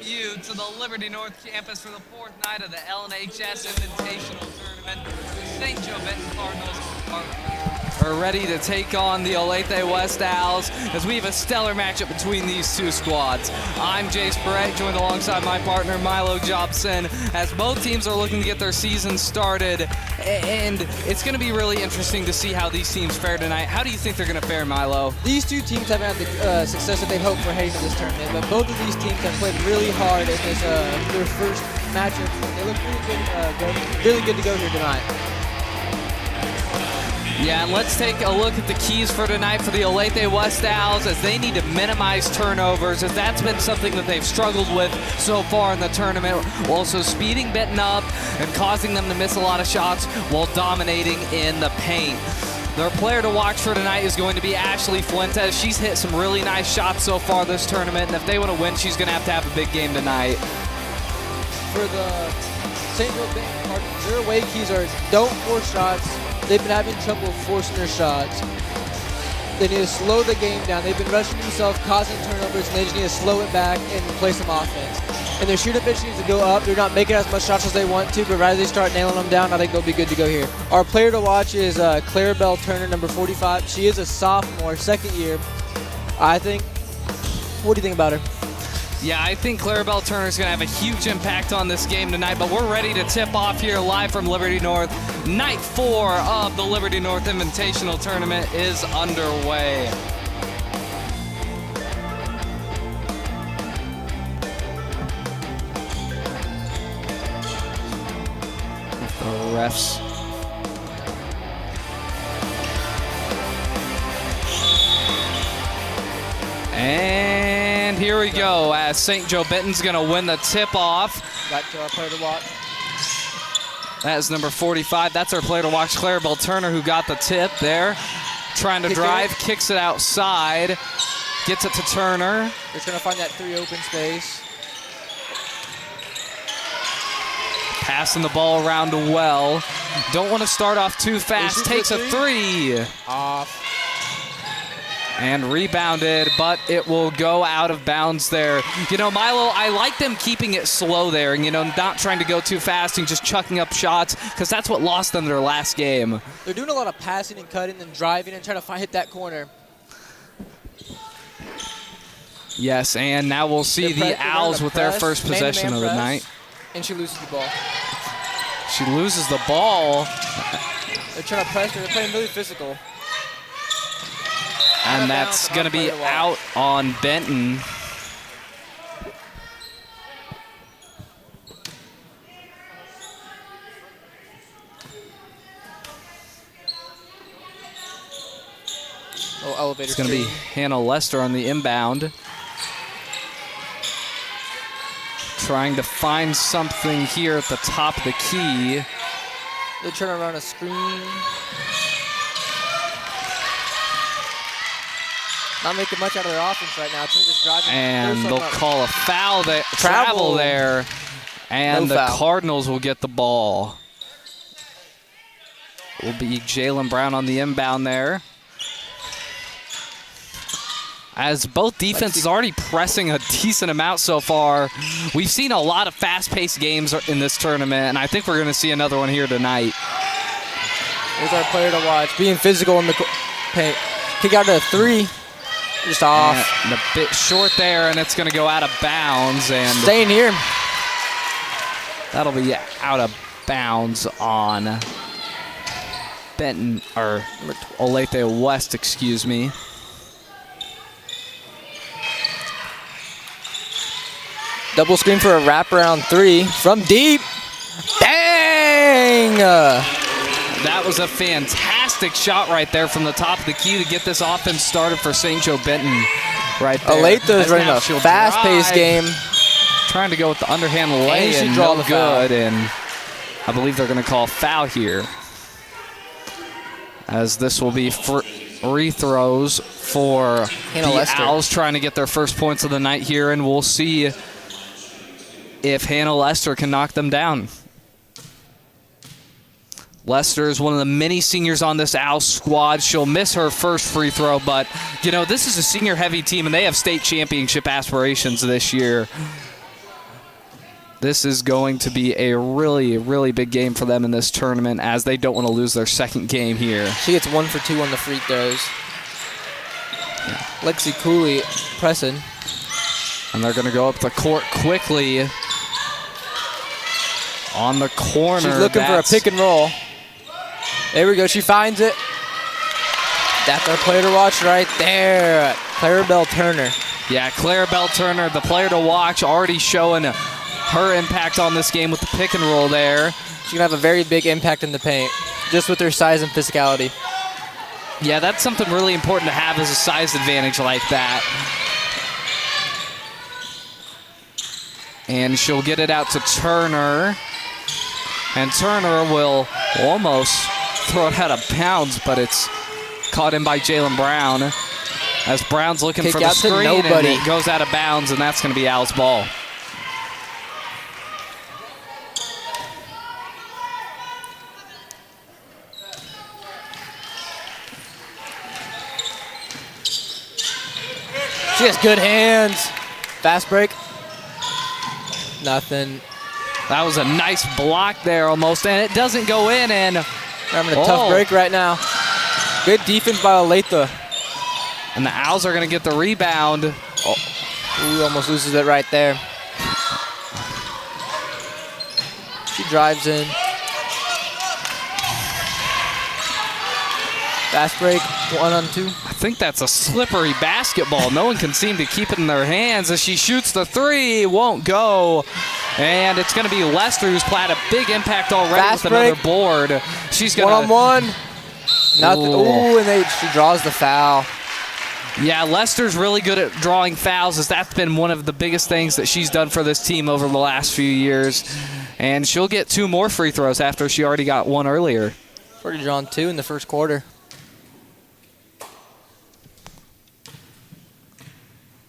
you to the Liberty North campus for the fourth night of the LNHS Invitational Tournament. The St. Joe Benton Cardinals are ready to take on the Olathe West Owls as we have a stellar matchup between these two squads. I'm Jace Barrett, joined alongside my partner Milo Jobson, as both teams are looking to get their season started, and it's going to be really interesting to see how these teams fare tonight. How do you think they're going to fare, Milo? These two teams haven't had the success that they'd hoped for heading to this tournament, but both of these teams have played really hard in this their first matchup. They look really good to go here tonight. Yeah, and let's take a look at the keys for tonight for the Olathe West Owls, as they need to minimize turnovers, as that's been something that they've struggled with so far in the tournament. Also speeding Benton up and causing them to miss a lot of shots while dominating in the paint. Their player to watch for tonight is going to be Ashley Fuentes. She's hit some really nice shots so far this tournament, and if they want to win, she's going to have a big game tonight. For the St. Joe Benton Cardinals, their away keys are don't force shots. They've been having trouble forcing their shots. They need to slow the game down. They've been rushing themselves, causing turnovers, and they just need to slow it back and play some offense. And their shoot efficiency needs to go up. They're not making as much shots as they want to, but right as they start nailing them down, I think they'll be good to go here. Our player to watch is Clarabelle Turner, number 45. She is a sophomore, second year. What do you think about her? Yeah, I think Clarabelle Turner is going to have a huge impact on this game tonight, but we're ready to tip off here live from Liberty North. Night 4 of the Liberty North Invitational Tournament is underway. The refs. And here we go, as St. Joe Benton's going to win the tip-off. Back to our player to watch. That is number 45. That's our player to watch, Clarabelle Turner, who got the tip there. Trying to drive, kicks it outside, gets it to Turner. They're trying to find that 3 open space. Passing the ball around well. Don't want to start off too fast. Takes a 3. Off. And rebounded, but it will go out of bounds there. You know, Milo, I like them keeping it slow there and, not trying to go too fast and just chucking up shots, because that's what lost them their last game. They're doing a lot of passing and cutting and driving and trying to hit that corner. Yes, and now we'll see the Owls with their first possession of the night. And she loses the ball. She loses the ball. They're trying to press her. They're playing really physical. And that's going to be out on Benton. It's going to be Hannah Lester on the inbound. Trying to find something here at the top of the key. They're trying to run a screen. Not making much out of their offense right now. Just driving. And they'll call a foul there. Travel there. And the Cardinals will get the ball. Will be Jalen Brown on the inbound there. As both defenses already pressing a decent amount so far. We've seen a lot of fast-paced games in this tournament, and I think we're going to see another one here tonight. Here's our player to watch. Being physical in the paint. Kick out to 3. Just off. And a bit short there, and it's going to go out of bounds. And staying here. That'll be out of bounds on Benton, or Olathe West, excuse me. Double screen for a wraparound 3 from deep. Dang! That was a fantastic shot right there from the top of the key to get this offense started for St. Joe Benton right there. Olathe is running a fast-paced game. Trying to go with the underhand lay and no good, and I believe they're going to call a foul here, as this will be free throws for the Owls trying to get their first points of the night here, and we'll see if Hannah Lester can knock them down. Lester is one of the many seniors on this Owls squad. She'll miss her first free throw, but, this is a senior-heavy team, and they have state championship aspirations this year. This is going to be a really, really big game for them in this tournament, as they don't want to lose their second game here. She gets 1 for 2 on the free throws. Lexi Cooley pressing. And they're going to go up the court quickly. On the corner. She's looking for a pick and roll. There we go. She finds it. That's our player to watch right there. Clarabelle Turner. Yeah, Clarabelle Turner, the player to watch, already showing her impact on this game with the pick and roll there. She's going to have a very big impact in the paint, just with her size and physicality. Yeah, that's something really important to have, is a size advantage like that. And she'll get it out to Turner. And Turner will almost throw it out of bounds, but it's caught in by Jalen Brown. As Brown's looking for the screen, and it goes out of bounds, and that's going to be Al's ball. She has good hands. Fast break. Nothing. That was a nice block there almost, and it doesn't go in. And they're having a tough break right now. Good defense by Olathe. And the Owls are going to get the rebound. Ooh, almost loses it right there. She drives in. Fast break, 1-on-2. I think that's a slippery basketball. No one can seem to keep it in their hands as she shoots the three. Won't go. And it's going to be Lester, who's had a big impact already Fast with break. another board. She's going to... 1-on-1. Nothing. Ooh, and she draws the foul. Yeah, Lester's really good at drawing fouls, as that's been one of the biggest things that she's done for this team over the last few years. And she'll get 2 more free throws after she already got 1 earlier. Already drawn 2 in the first quarter.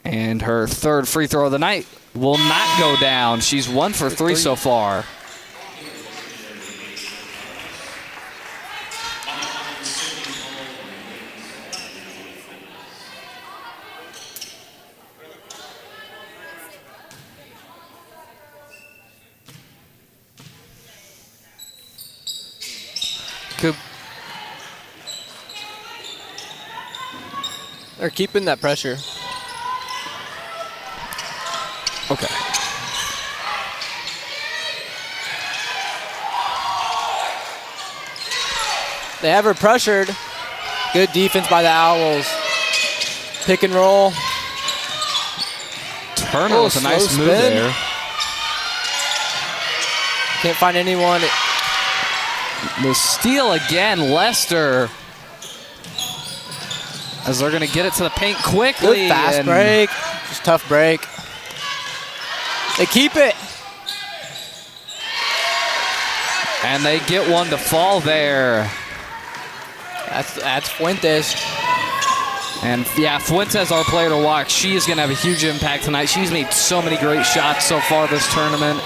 And her 3rd free throw of the night will not go down. She's 1 for 3 so far. They're keeping that pressure. Okay. They have her pressured. Good defense by the Owls. Pick and roll. Turner with a nice move there. Can't find anyone. The steal again, Lester. As they're going to get it to the paint quickly. Good fast break. Just tough break. They keep it. And they get one to fall there. That's Fuentes. And yeah, Fuentes, our player to watch. She is going to have a huge impact tonight. She's made so many great shots so far this tournament.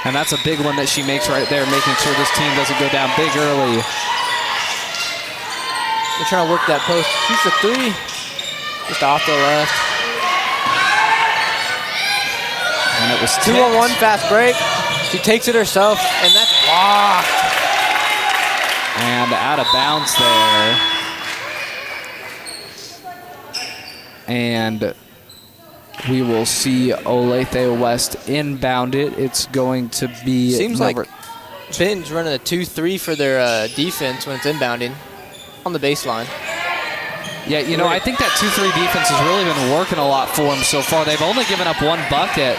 And that's a big one that she makes right there, making sure this team doesn't go down big early. They're trying to work that post. Shoots a 3. Just off the left. And it was 2-on-1 fast break. She takes it herself, and that's blocked. And out of bounds there. And we will see Olathe West inbound it. It's going to be... Seems like Benton's running a 2-3 for their defense when it's inbounding on the baseline. Yeah, you know, I think that 2-3 defense has really been working a lot for them so far. They've only given up 1 bucket.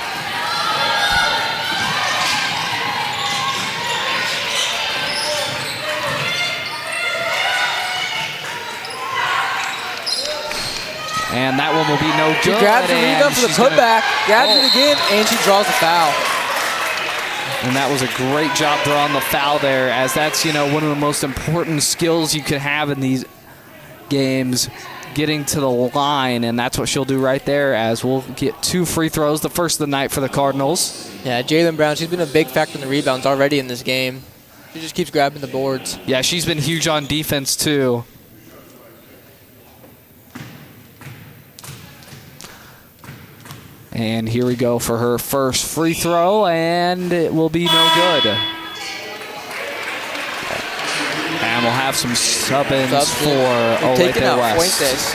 And that one will be no good. She grabs the rebound for the putback, grabs it again, and she draws a foul. And that was a great job drawing the foul there, as that's, you know, one of the most important skills you can have in these games, getting to the line, and that's what she'll do right there, as we'll get 2 free throws, the first of the night for the Cardinals. Yeah, Jalen Brown, she's been a big factor in the rebounds already in this game. She just keeps grabbing the boards. Yeah, she's been huge on defense, too. And here we go for her first free throw, and it will be no good. And we'll have some sub-ins for Olathe West. Fuentes.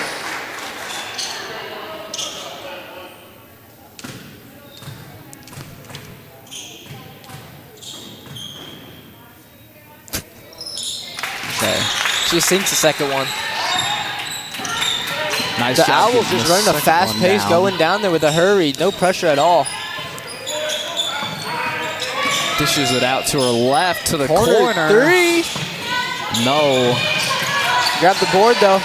Okay. She sinks the second one. Nice The job Owls getting just the running a second fast one pace, down. going down there with a hurry. No pressure at all. Dishes it out to her left, to the corner. Three. No. Grab the board, though.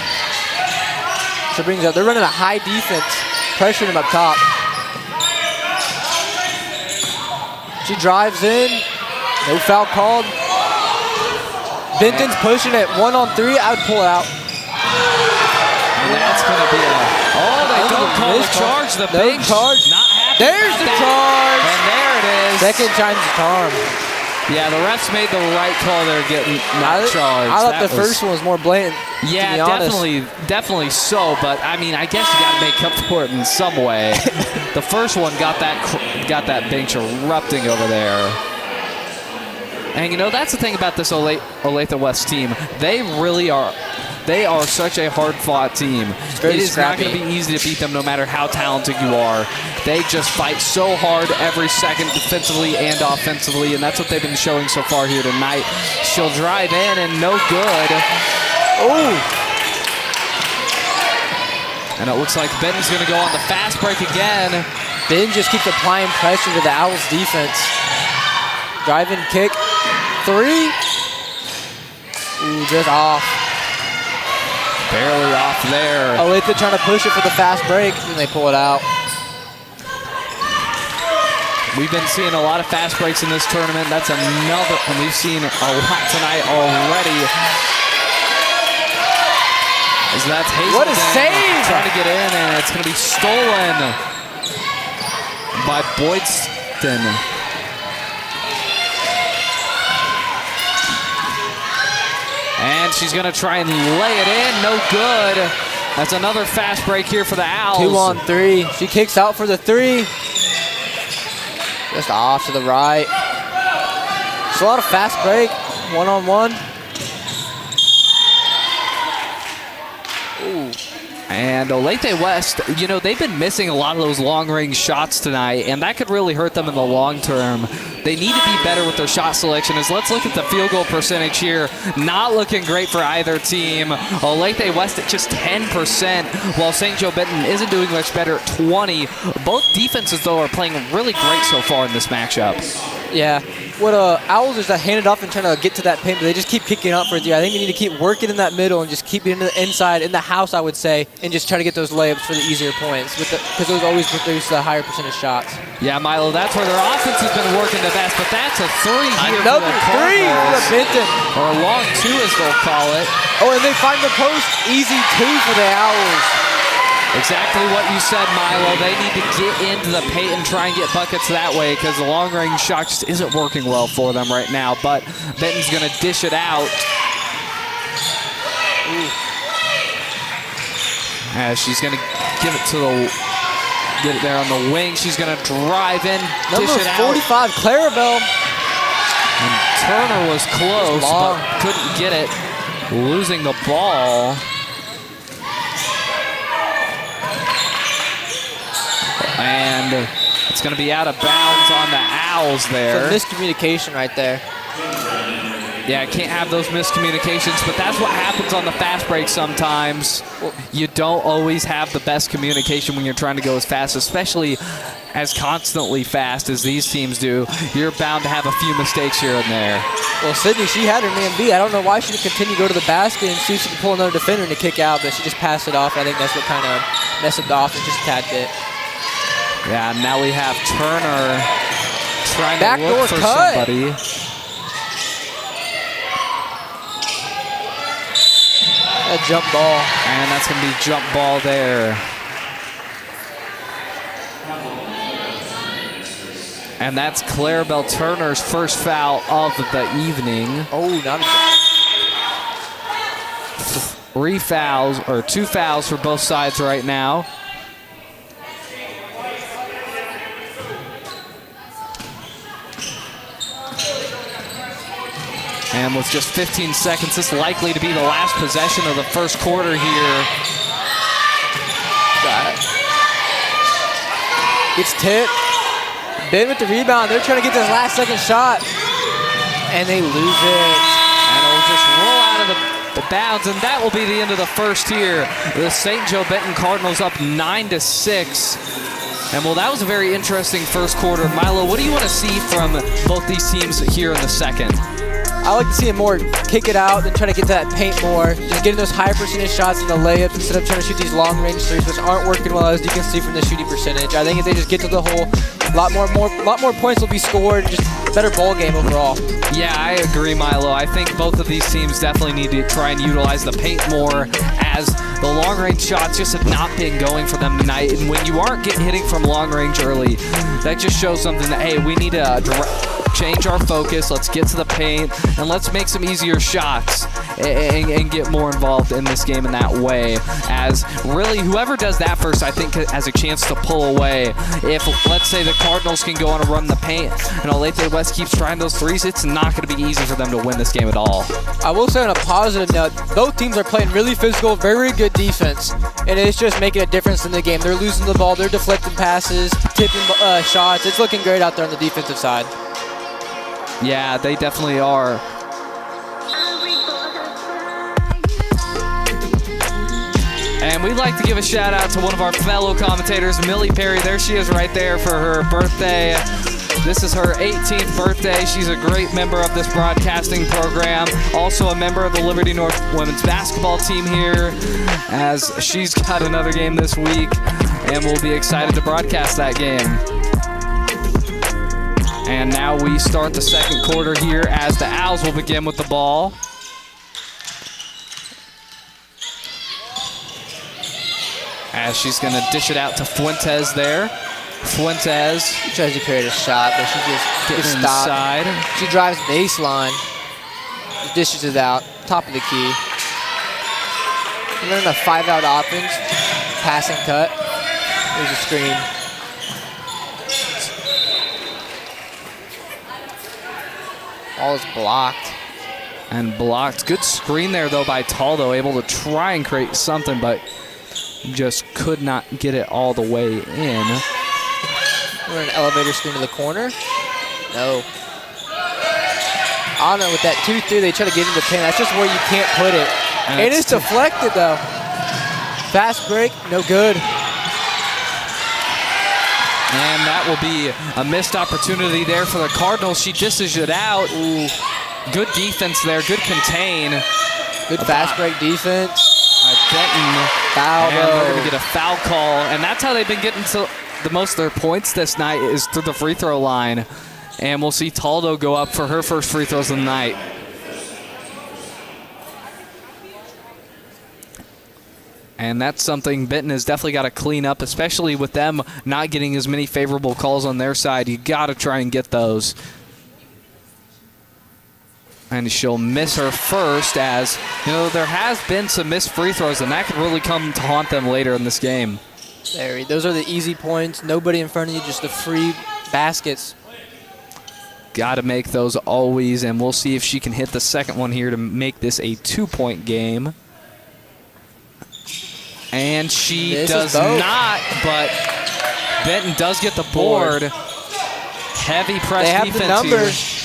She brings up. They're running a high defense, pressuring him up top. She drives in. No foul called. Benton's pushing it 1-on-3. I would pull it out. And that's going to be a... Oh, they don't call the charge. The bench not happy There's about the that. charge. And there it is. Second time's the charm. Yeah, the refs made the right call there, getting not charged. I thought That the first one was more blatant. Yeah, to be honest. definitely so. But I mean, I guess you got to make up for it in some way. The first one got that bench erupting over there. And you know, that's the thing about this Olathe West team. They really are. They are such a hard-fought team. Very it is scrappy. not going to be easy to beat them no matter how talented you are. They just fight so hard every second defensively and offensively, and that's what they've been showing so far here tonight. She'll drive in and no good. Oh! And it looks like Benton's going to go on the fast break again. Ben just keeps applying pressure to the Owls defense. Drive-in kick. Three. Ooh, just off. Barely off there. Olathe trying to push it for the fast break, and they pull it out. We've been seeing a lot of fast breaks in this tournament. That's another, and we've seen a lot tonight already. As that's Hazelton. What a save! Trying to get in, and it's going to be stolen by Boydston. And she's going to try and lay it in. No good. That's another fast break here for the Owls. 2-on-3. She kicks out for the three. Just off to the right. It's a lot of fast break. 1-on-1. Ooh. And Olathe West, you know, they've been missing a lot of those long-range shots tonight, and that could really hurt them in the long term. They need to be better with their shot selection. As let's look at the field goal percentage here. Not looking great for either team. Olathe West at just 10%, while St. Joe Benton isn't doing much better at 20. Both defenses, though, are playing really great so far in this matchup. Yeah. What Owls is handed off and trying to get to that paint, but they just keep kicking out for three. I think you need to keep working in that middle and just keep it in the inside, in the house, I would say, and just try to get those layups for the easier points, because those always produce the higher percentage shots. Yeah, Milo, that's where their offense has been working the best, but that's a three here Another for the three for the Benton. Or a long two, as they'll call it. Oh, and they find the post. Easy two for the Owls. Exactly what you said, Milo. They need to get into the paint and try and get buckets that way, because the long-range shot just isn't working well for them right now. But Benton's going to dish it out. Ooh. As she's going to get it there on the wing. She's going to drive in, dish Number it out. 45, Clarabelle. And Turner was close, but couldn't get it. Losing the ball. And it's going to be out of bounds on the Owls there. Some miscommunication right there. Yeah, can't have those miscommunications, but that's what happens on the fast break sometimes. You don't always have the best communication when you're trying to go as fast, especially as constantly fast as these teams do. You're bound to have a few mistakes here and there. Well, Sydney, she had her man beat. I don't know why she didn't continue to go to the basket and see if she could pull another defender to kick out, but she just passed it off. I think that's what kind of messed up the offense just a tad bit. Yeah, now we have Turner trying to Backdoor look for cut. somebody. A jump ball. And that's going to be jump ball there. And that's Clarabelle Turner's first foul of the evening. Oh, not a 2 fouls for both sides right now. And with just 15 seconds, this is likely to be the last possession of the first quarter here. Gets tipped. Ben with the rebound. They're trying to get this last second shot. And they lose it. And it'll just roll out of the bounds, and that will be the end of the first here. The St. Joe Benton Cardinals up 9-6. And well, that was a very interesting first quarter. Milo, what do you want to see from both these teams here in the second? I like to see them more kick it out and try to get to that paint more. Just getting those high percentage shots in the layups instead of trying to shoot these long range threes, which aren't working well, as you can see from the shooting percentage. I think if they just get to the hole, a lot more points will be scored. Just a better ball game overall. Yeah, I agree, Milo. I think both of these teams definitely need to try and utilize the paint more, as the long-range shots just have not been going for them tonight. And when you aren't hitting from long range early, that just shows something that, hey, we need to change our focus. Let's get to the paint, and let's make some easier shots and get more involved in this game in that way. As really, whoever does that first, I think, has a chance to pull away. If, let's say, the Cardinals can go on a run the paint and Olathe West keeps trying those threes, it's not going to be easy for them to win this game at all. I will say on a positive note, both teams are playing really physical, very good defense, and it's just making a difference in the game. They're losing the ball, they're deflecting passes, tipping shots. It's looking great out there on the defensive side. Yeah, they definitely are. And we'd like to give a shout out to one of our fellow commentators, Millie Perry. There she is right there for her birthday. This is her 18th birthday. She's a great member of this broadcasting program. Also a member of the Liberty North women's basketball team here, as she's got another game this week, and we'll be excited to broadcast that game. And now we start the second quarter here, as the Owls will begin with the ball. As she's going to dish it out to Fuentes there. Fuentes tries to create a shot, but she just gets inside. Stopped. She drives baseline, dishes it out, top of the key. And then a 5-out offense, passing cut. There's a screen. All is blocked. And blocked. Good screen there, though, by Taldo. Able to try and create something, but just could not get it all the way in. We're an elevator screen to the corner. No. Anna with that 2-3, they try to get into the paint. That's just where you can't put it. And it's deflected, though. Fast break, no good. And that will be a missed opportunity there for the Cardinals. She dishes it out. Ooh. Good defense there, good contain. Good fast break defense. Benton. Foul, and they're going to get a foul call. And that's how they've been getting to the most of their points this night, is through the free throw line. And we'll see Taldo go up for her first free throws of the night. And that's something Benton has definitely got to clean up, especially with them not getting as many favorable calls on their side. You got to try and get those. And she'll miss her first, as, you know, there has been some missed free throws, and that could really come to haunt them later in this game. Those are the easy points. Nobody in front of you, just the free baskets. Got to make those always, and we'll see if she can hit the second one here to make this a 2-point game. And she does not, but Benton does get the board. Heavy press they have defense the numbers. here.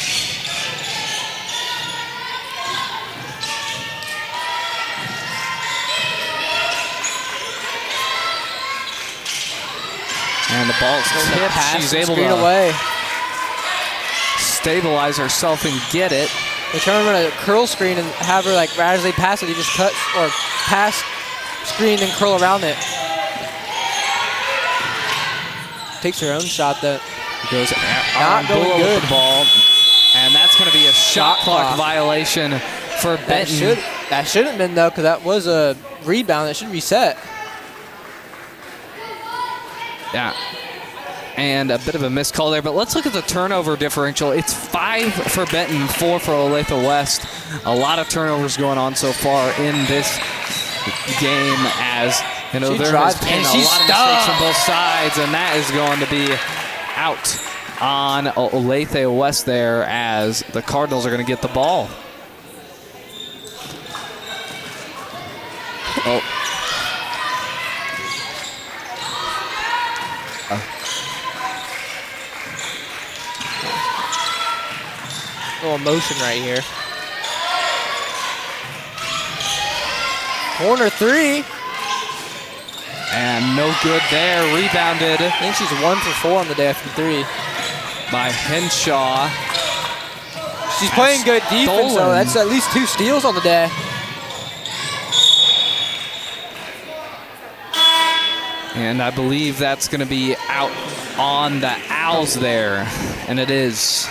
And the ball's tipped. She's able to away. Stabilize herself and get it. They're trying to run a curl screen and have her, like, right as they pass it, you just cut or pass, screen, and curl around it. Takes her own shot that goes not going good. With the ball. And that's going to be a shot clock violation for Benton. That shouldn't have been, though, because that was a rebound. That should reset. Yeah. And a bit of a missed call there, but let's look at the turnover differential. It's 5 for Benton, 4 for Olathe West. A lot of turnovers going on so far in this game, as, you know, there has been a lot of mistakes on both sides, and that is going to be out on Olathe West there, as the Cardinals are going to get the ball. Oh. A little motion right here. Corner three. And no good there. Rebounded I think she's 1 for 4 on the day from three. by Henshaw. She's playing good defense, though. That's at least 2 steals on the day. And I believe that's going to be out on the Owls there. And it is.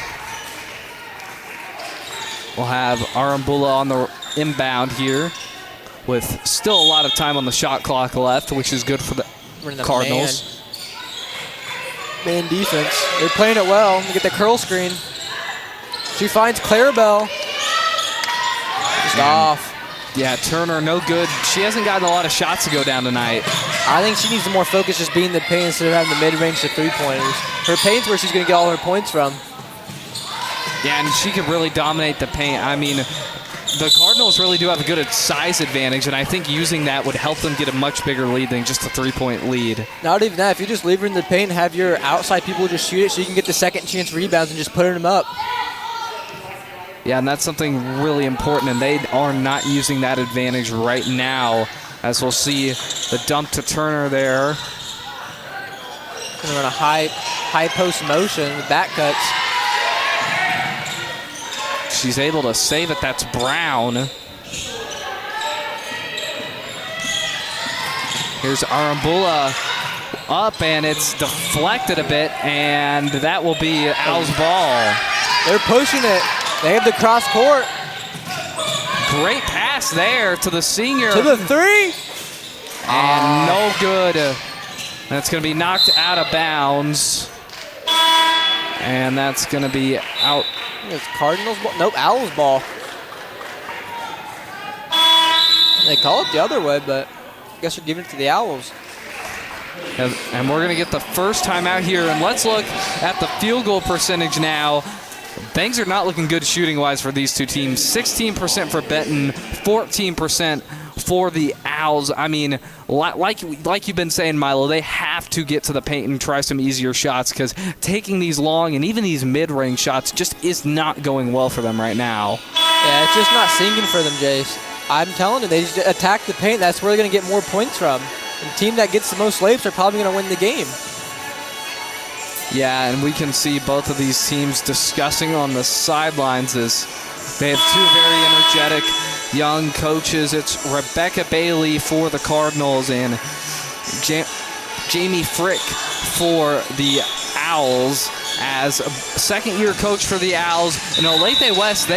We'll have Arambula on the inbound here with still a lot of time on the shot clock left, which is good for the Cardinals. Man defense. They're playing it well. They get the curl screen. She finds Clarabelle. Just off. Yeah, Turner, no good. She hasn't gotten a lot of shots to go down tonight. I think she needs to more focus just being the paint instead of having the mid-range to three-pointers. Her paint's where she's going to get all her points from. Yeah, and she could really dominate the paint. I mean, the Cardinals really do have a good size advantage, and I think using that would help them get a much bigger lead than just a three-point lead. Not even that. If you just leave her in the paint and have your outside people just shoot it so you can get the second chance rebounds and just put them up. Yeah, and that's something really important, and they are not using that advantage right now, as we'll see the dump to Turner there. Gonna run a high post motion with back cuts. She's able to save it. That's Brown. Here's Arambula up, and it's deflected a bit, and that will be Owl's ball. They're pushing it. They have the cross court. Great pass there to the senior. To the three. And no good. That's going to be knocked out of bounds. And that's going to be out. It's Cardinals ball. Nope, Owls ball. They call it the other way, but I guess they're giving it to the Owls. And we're going to get the first time out here. And let's look at the field goal percentage now. Things are not looking good shooting-wise for these two teams. 16% for Benton, 14% for the Owls. I mean, like you've been saying, Milo, they have to get to the paint and try some easier shots because taking these long and even these mid-range shots just is not going well for them right now. Yeah, it's just not sinking for them, Jace. I'm telling you, they just attack the paint. That's where they're going to get more points from. And the team that gets the most layups are probably going to win the game. Yeah, and we can see both of these teams discussing on the sidelines as they have two very energetic young coaches. It's Rebecca Bailey for the Cardinals and Jamie Frick for the Owls as a second-year coach for the Owls. And Olathe West,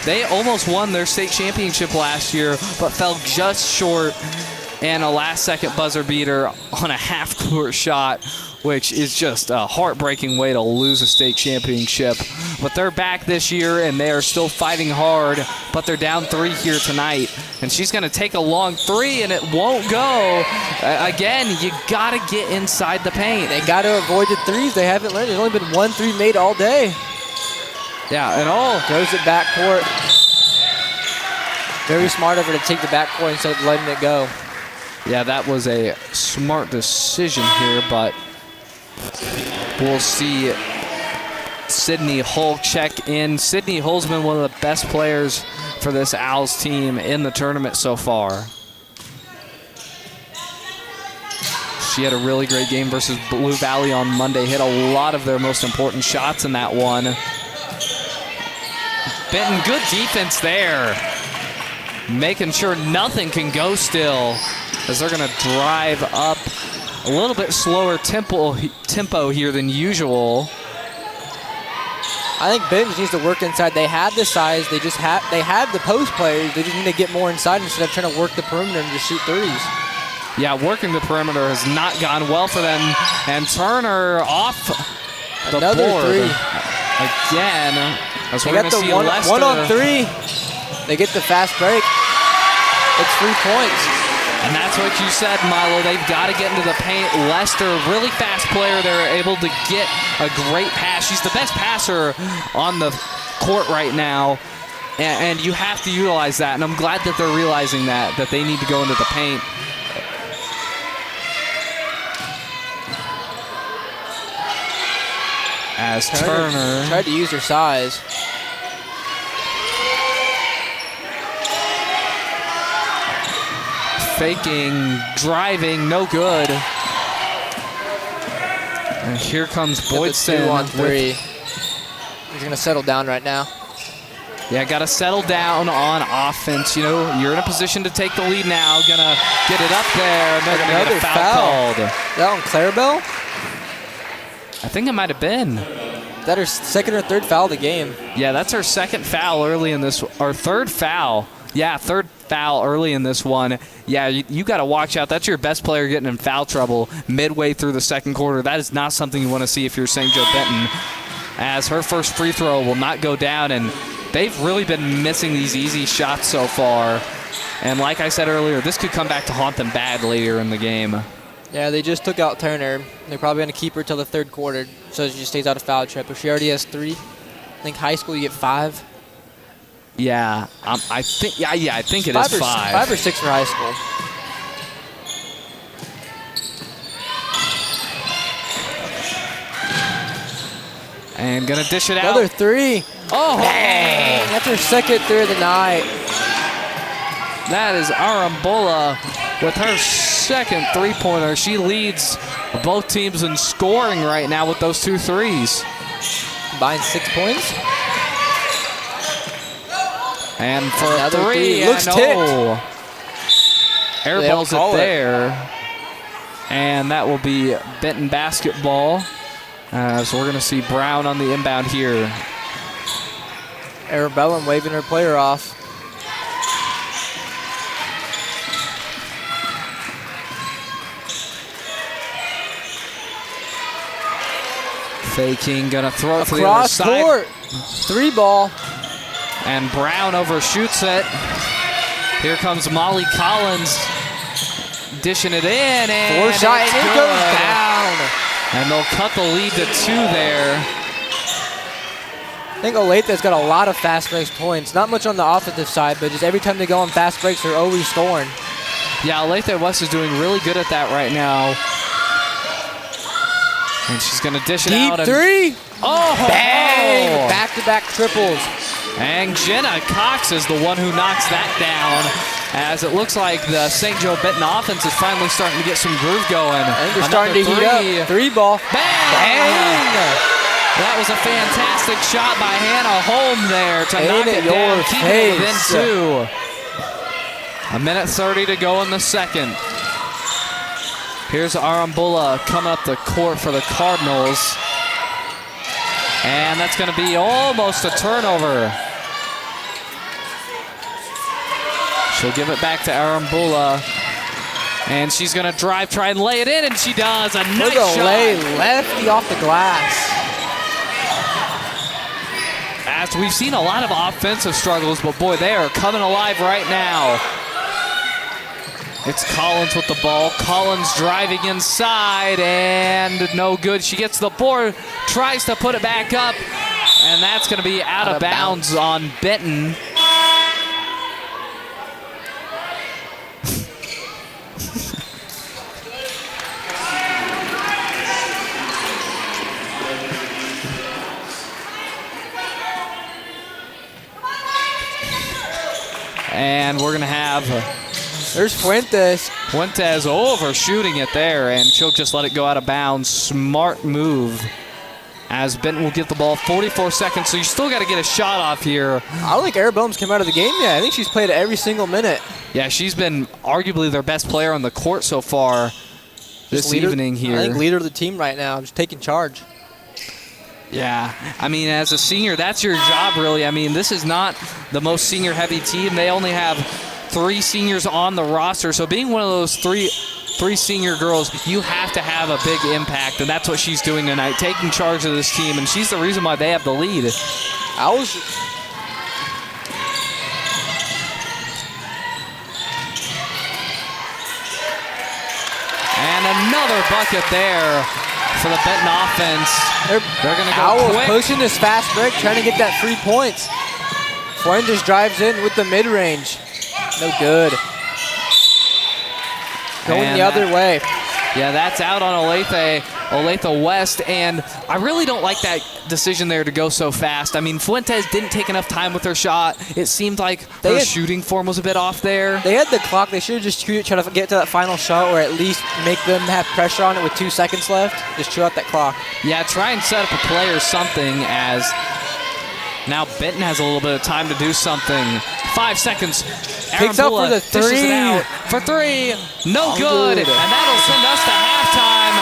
they almost won their state championship last year, but fell just short and a last-second buzzer beater on a half-court shot, which is just a heartbreaking way to lose a state championship. But they're back this year, and they are still fighting hard, but they're down 3 here tonight. And she's going to take a long three, and it won't go. Again, you got to get inside the paint. They got to avoid the threes. They haven't learned. There's only been 1 3 made all day. Yeah, and all. Goes it backcourt. Very smart of her to take the backcourt instead of letting it go. Yeah, that was a smart decision here, but we'll see Sydney Hull check in. Sydney Hull's been one of the best players for this Owls team in the tournament so far. She had a really great game versus Blue Valley on Monday. Hit a lot of their most important shots in that one. Benton, good defense there. Making sure nothing can go still as they're going to drive up a little bit slower tempo here than usual. I think Benton needs to work inside. They have the size. They have the post players. They just need to get more inside instead of trying to work the perimeter and just shoot threes. Yeah, working the perimeter has not gone well for them. And Turner off the Another board. Three. Again, as They we're got going to the see Lester. 1 on 3. They get the fast break. It's 3 points. And that's what you said, Milo. They've got to get into the paint. Lester, really fast player. They're able to get a great pass. She's the best passer on the court right now. And you have to utilize that, and I'm glad that they're realizing that they need to go into the paint. As Turner tried to use her size. Faking, driving, no good. And here comes Boydson. 2 on 3. He's going to settle down right now. Yeah, got to settle down on offense. You know, you're in a position to take the lead now. Gonna get it up there. And they're going to get a foul called. Is that on Clarabelle? I think it might have been. Is that her second or third foul of the game? Yeah, that's her second foul early in this, or third foul. Yeah, third foul early in this one. Yeah, you got to watch out. That's your best player getting in foul trouble midway through the second quarter. That is not something you want to see if you're St. Joe Benton, as her first free throw will not go down, and they've really been missing these easy shots so far. And like I said earlier, this could come back to haunt them bad later in the game. Yeah, they just took out Turner. They're probably going to keep her till the third quarter so she stays out of foul trip. If she already has 3, I think high school you get 5. Yeah, I think. Yeah, I think it is 5. 5 or 6 for high school. And gonna dish it out. Another 3. Oh, dang! That's her second 3 of the night. That is Arambola with her second 3-pointer. She leads both teams in scoring right now with those 2 threes. Combined 6 points. And for another 3, looks ticked. Airballs it there. And that will be Benton basketball. So we're going to see Brown on the inbound here. Arabella waving her player off. Faking, going to throw it to the other Across side. court. 3 ball. And Brown overshoots it. Here comes Molly Collins dishing it in. And 4 shot, and it goes down. And they'll cut the lead to 2 there. I think Olathe got a lot of fast break points. Not much on the offensive side, but just every time they go on fast breaks, they're always scoring. Yeah, Olathe West is doing really good at that right now. And she's going to dish it out. Deep 3. Oh! Bang! Back-to-back triples. And Jenna Cox is the one who knocks that down, as it looks like the St. Joe Benton offense is finally starting to get some groove going. And they're starting to heat up. 3 ball. Bang! Bang! That was a fantastic shot by Hannah Holm there to knock it down, keep it within 2. A minute 30 to go in the second. Here's Arambola coming up the court for the Cardinals. And that's going to be almost a turnover. She'll give it back to Arambola. And she's going to drive, try and lay it in, and she does. A nice shot. Lay lefty off the glass. As we've seen a lot of offensive struggles, but boy, they are coming alive right now. It's Collins with the ball. Collins driving inside, and no good. She gets the board, tries to put it back up, and that's going to be out of bounds on Benton. And we're going to have... There's Fuentes. Fuentes overshooting it there, and she'll just let it go out of bounds. Smart move. As Benton will get the ball 44 seconds, so you still got to get a shot off here. I don't think Arabelle's come out of the game yet. I think she's played every single minute. Yeah, she's been arguably their best player on the court so far this evening here. I think leader of the team right now, just taking charge. Yeah, I mean, as a senior, that's your job, really. I mean, this is not the most senior-heavy team. They only have 3 seniors on the roster, so being one of those three senior girls, you have to have a big impact, and that's what she's doing tonight, taking charge of this team, and she's the reason why they have the lead. And another bucket there for the Benton offense. They're going to go quick. Pushing this fast break, trying to get that 3 points. Fuentes drives in with the mid-range. No good. Going And the other way. Yeah, that's out on Olathe West, and I really don't like that decision there to go so fast. I mean, Fuentes didn't take enough time with her shot. It seemed like her shooting form was a bit off there. They had the clock. They should have just tried to get to that final shot, or at least make them have pressure on it with 2 seconds left. Just chew out that clock. Yeah, try and set up a play or something, as now Benton has a little bit of time to do something. 5 seconds. Picks up for the dishes it out for three. No good. And that'll send us to halftime.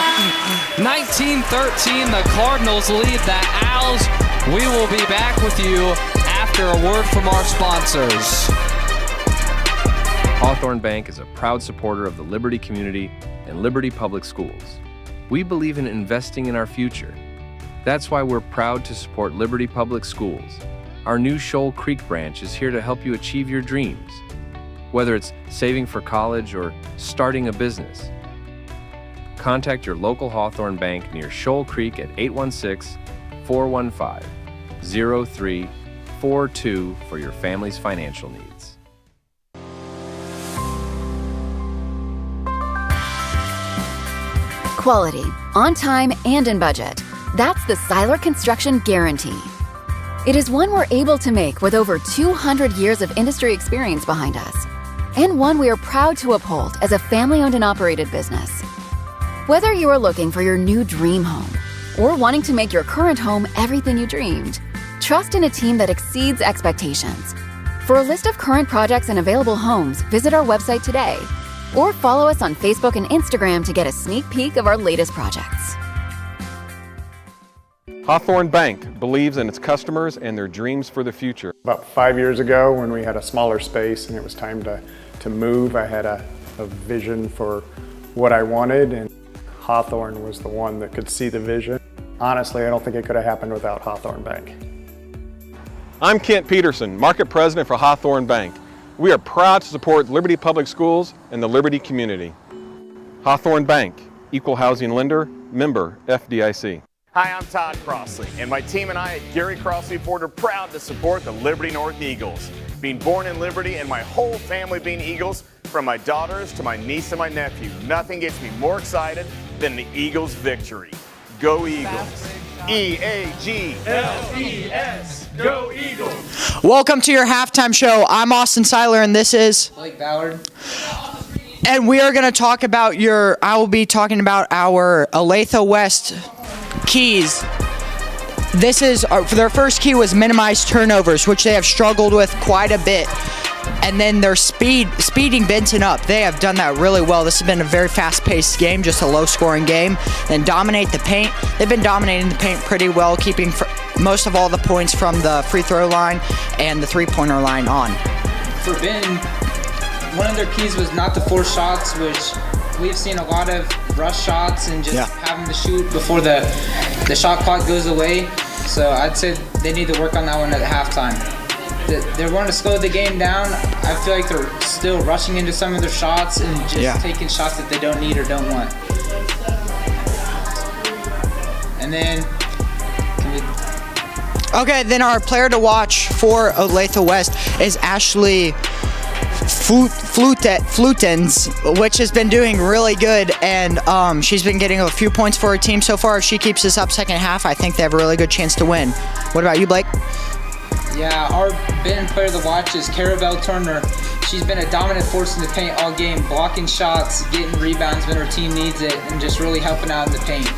19-13, the Cardinals lead the Owls. We will be back with you after a word from our sponsors. Hawthorne Bank is a proud supporter of the Liberty community and Liberty Public Schools. We believe in investing in our future. That's why we're proud to support Liberty Public Schools. Our new Shoal Creek branch is here to help you achieve your dreams, whether it's saving for college or starting a business. Contact your local Hawthorne Bank near Shoal Creek at 816-415-0342 for your family's financial needs. Quality, on time, and in budget. That's the Seiler Construction Guarantee. It is one we're able to make with over 200 years of industry experience behind us, and one we are proud to uphold as a family-owned and operated business. Whether you are looking for your new dream home or wanting to make your current home everything you dreamed, trust in a team that exceeds expectations. For a list of current projects and available homes, visit our website today or follow us on Facebook and Instagram to get a sneak peek of our latest projects. Hawthorne Bank believes in its customers and their dreams for the future. About 5 years ago, when we had a smaller space and it was time to move, I had a vision for what I wanted, and Hawthorne was the one that could see the vision. Honestly, I don't think it could have happened without Hawthorne Bank. I'm Kent Peterson, Market President for Hawthorne Bank. We are proud to support Liberty Public Schools and the Liberty community. Hawthorne Bank, Equal Housing Lender, member FDIC. Hi, I'm Todd Crossley, and my team and I at Gary Crossley Ford are proud to support the Liberty North Eagles. Being born in Liberty and my whole family being Eagles, from my daughters to my niece and my nephew, nothing gets me more excited than the Eagles' victory. Go Eagles! E-A-G-L-E-S! Go Eagles! Welcome to your halftime show. I'm Austin Seiler, and this is Blake Ballard. And we are going to talk about I will be talking about our Olathe West keys. This is for their first key was minimize turnovers, which they have struggled with quite a bit. And then their speeding Benton up. They have done that really well. This has been a very fast-paced game, just a low-scoring game. Then dominate the paint. They've been dominating the paint pretty well, keeping most of all the points from the free throw line and the three-pointer line on. For Benton, one of their keys was not to force shots, which we've seen a lot of rush shots and just having to shoot before the shot clock goes away. So I'd say they need to work on that one at halftime. They're wanting to slow the game down. I feel like they're still rushing into some of their shots and just taking shots that they don't need or don't want. And then, Okay, then our player to watch for Olathe West is Ashley Flutens, which has been doing really good, and she's been getting a few points for her team so far. If she keeps this up second half, I think they have a really good chance to win. What about you, Blake? Yeah, our Benton player to watch is Caravel Turner. She's been a dominant force in the paint all game, blocking shots, getting rebounds when her team needs it, and just really helping out in the paint.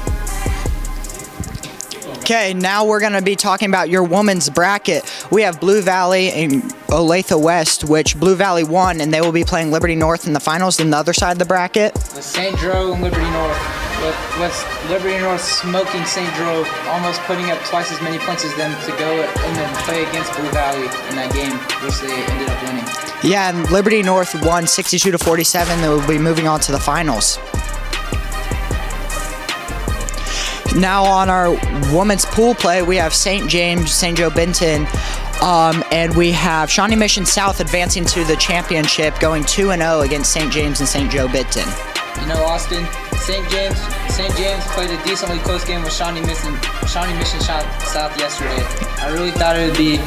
Okay, now we're going to be talking about your women's bracket. We have Blue Valley and Olathe West, which Blue Valley won, and they will be playing Liberty North in the finals in the other side of the bracket. With St. Joe and Liberty North. With Liberty North smoking St. Joe, almost putting up twice as many points as them to go and then play against Blue Valley in that game, which they ended up winning. Yeah, and Liberty North won 62-47. They will be moving on to the finals. Now on our women's pool play, we have St. James, St. Joe Benton, and we have Shawnee Mission South advancing to the championship, going 2-0 against St. James and St. Joe Benton. You know, Austin, St. James played a decently close game with Shawnee Mission South yesterday. I really thought it would be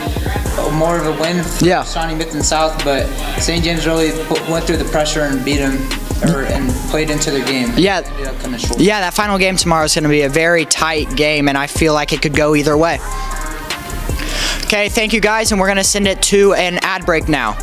more of a win for Shawnee Mission South, but St. James really went through the pressure and beat them and played into their game. Yeah. Ended up coming short. Yeah, that final game tomorrow is going to be a very tight game, and I feel like it could go either way. Okay, thank you guys, and we're going to send it to an ad break now.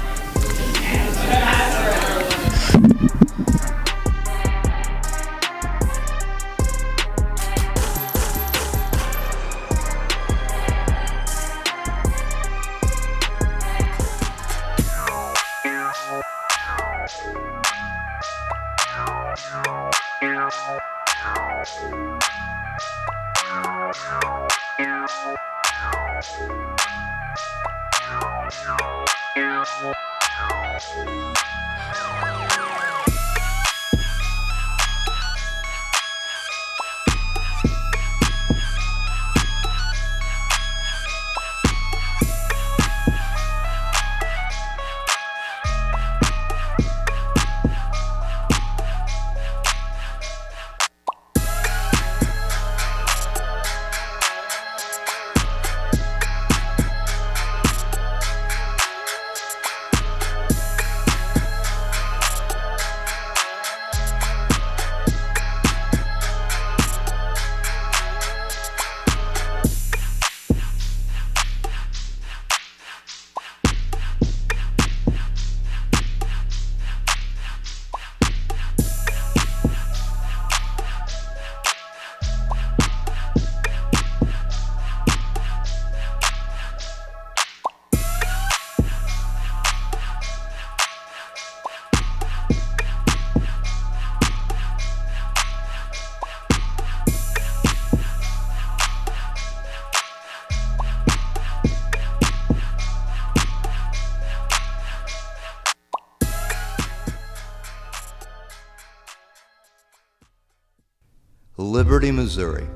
Liberty, Missouri,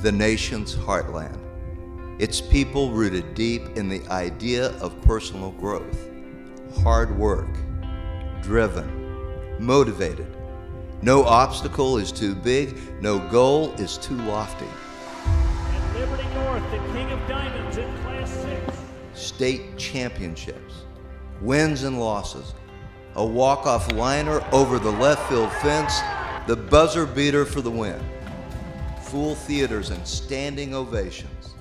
the nation's heartland. Its people rooted deep in the idea of personal growth, hard work, driven, motivated. No obstacle is too big, no goal is too lofty. And Liberty North, the king of diamonds in Class 6. State championships, wins and losses, a walk-off liner over the left field fence, the buzzer beater for the win. Full theaters and standing ovations.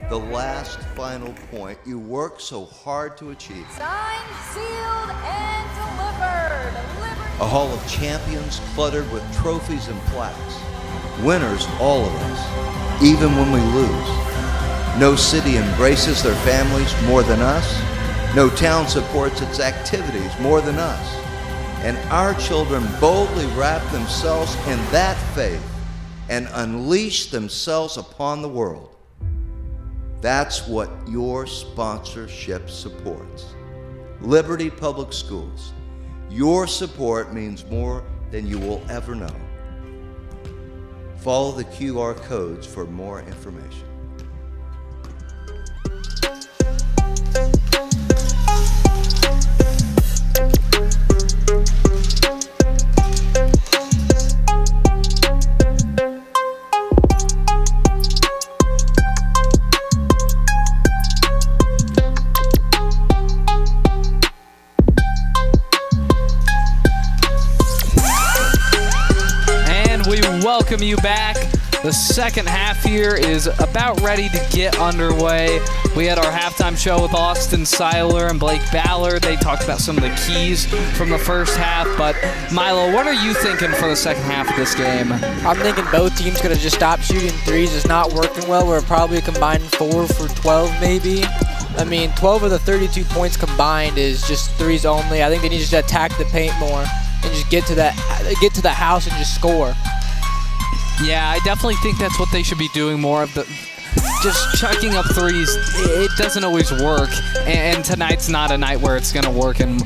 The last final point you worked so hard to achieve. Signed, sealed, and delivered. Liberty. A hall of champions cluttered with trophies and plaques. Winners, all of us, even when we lose. No city embraces their families more than us. No town supports its activities more than us. And our children boldly wrap themselves in that faith and unleash themselves upon the world. That's what your sponsorship supports. Liberty Public Schools. Your support means more than you will ever know. Follow the QR codes for more information. Welcome you back. The second half here is about ready to get underway. We had our halftime show with Austin Seiler and Blake Ballard. They talked about some of the keys from the first half. But Milo, what are you thinking for the second half of this game? I'm thinking both teams could have just stopped shooting threes. It's not working well. We're probably combined 4 for 12 maybe. I mean, 12 of the 32 points combined is just threes only. I think they need to just attack the paint more and just get to the house and just score. Yeah, I definitely think that's what they should be doing more of. just chucking up threes, it doesn't always work. And tonight's not a night where it's going to work. And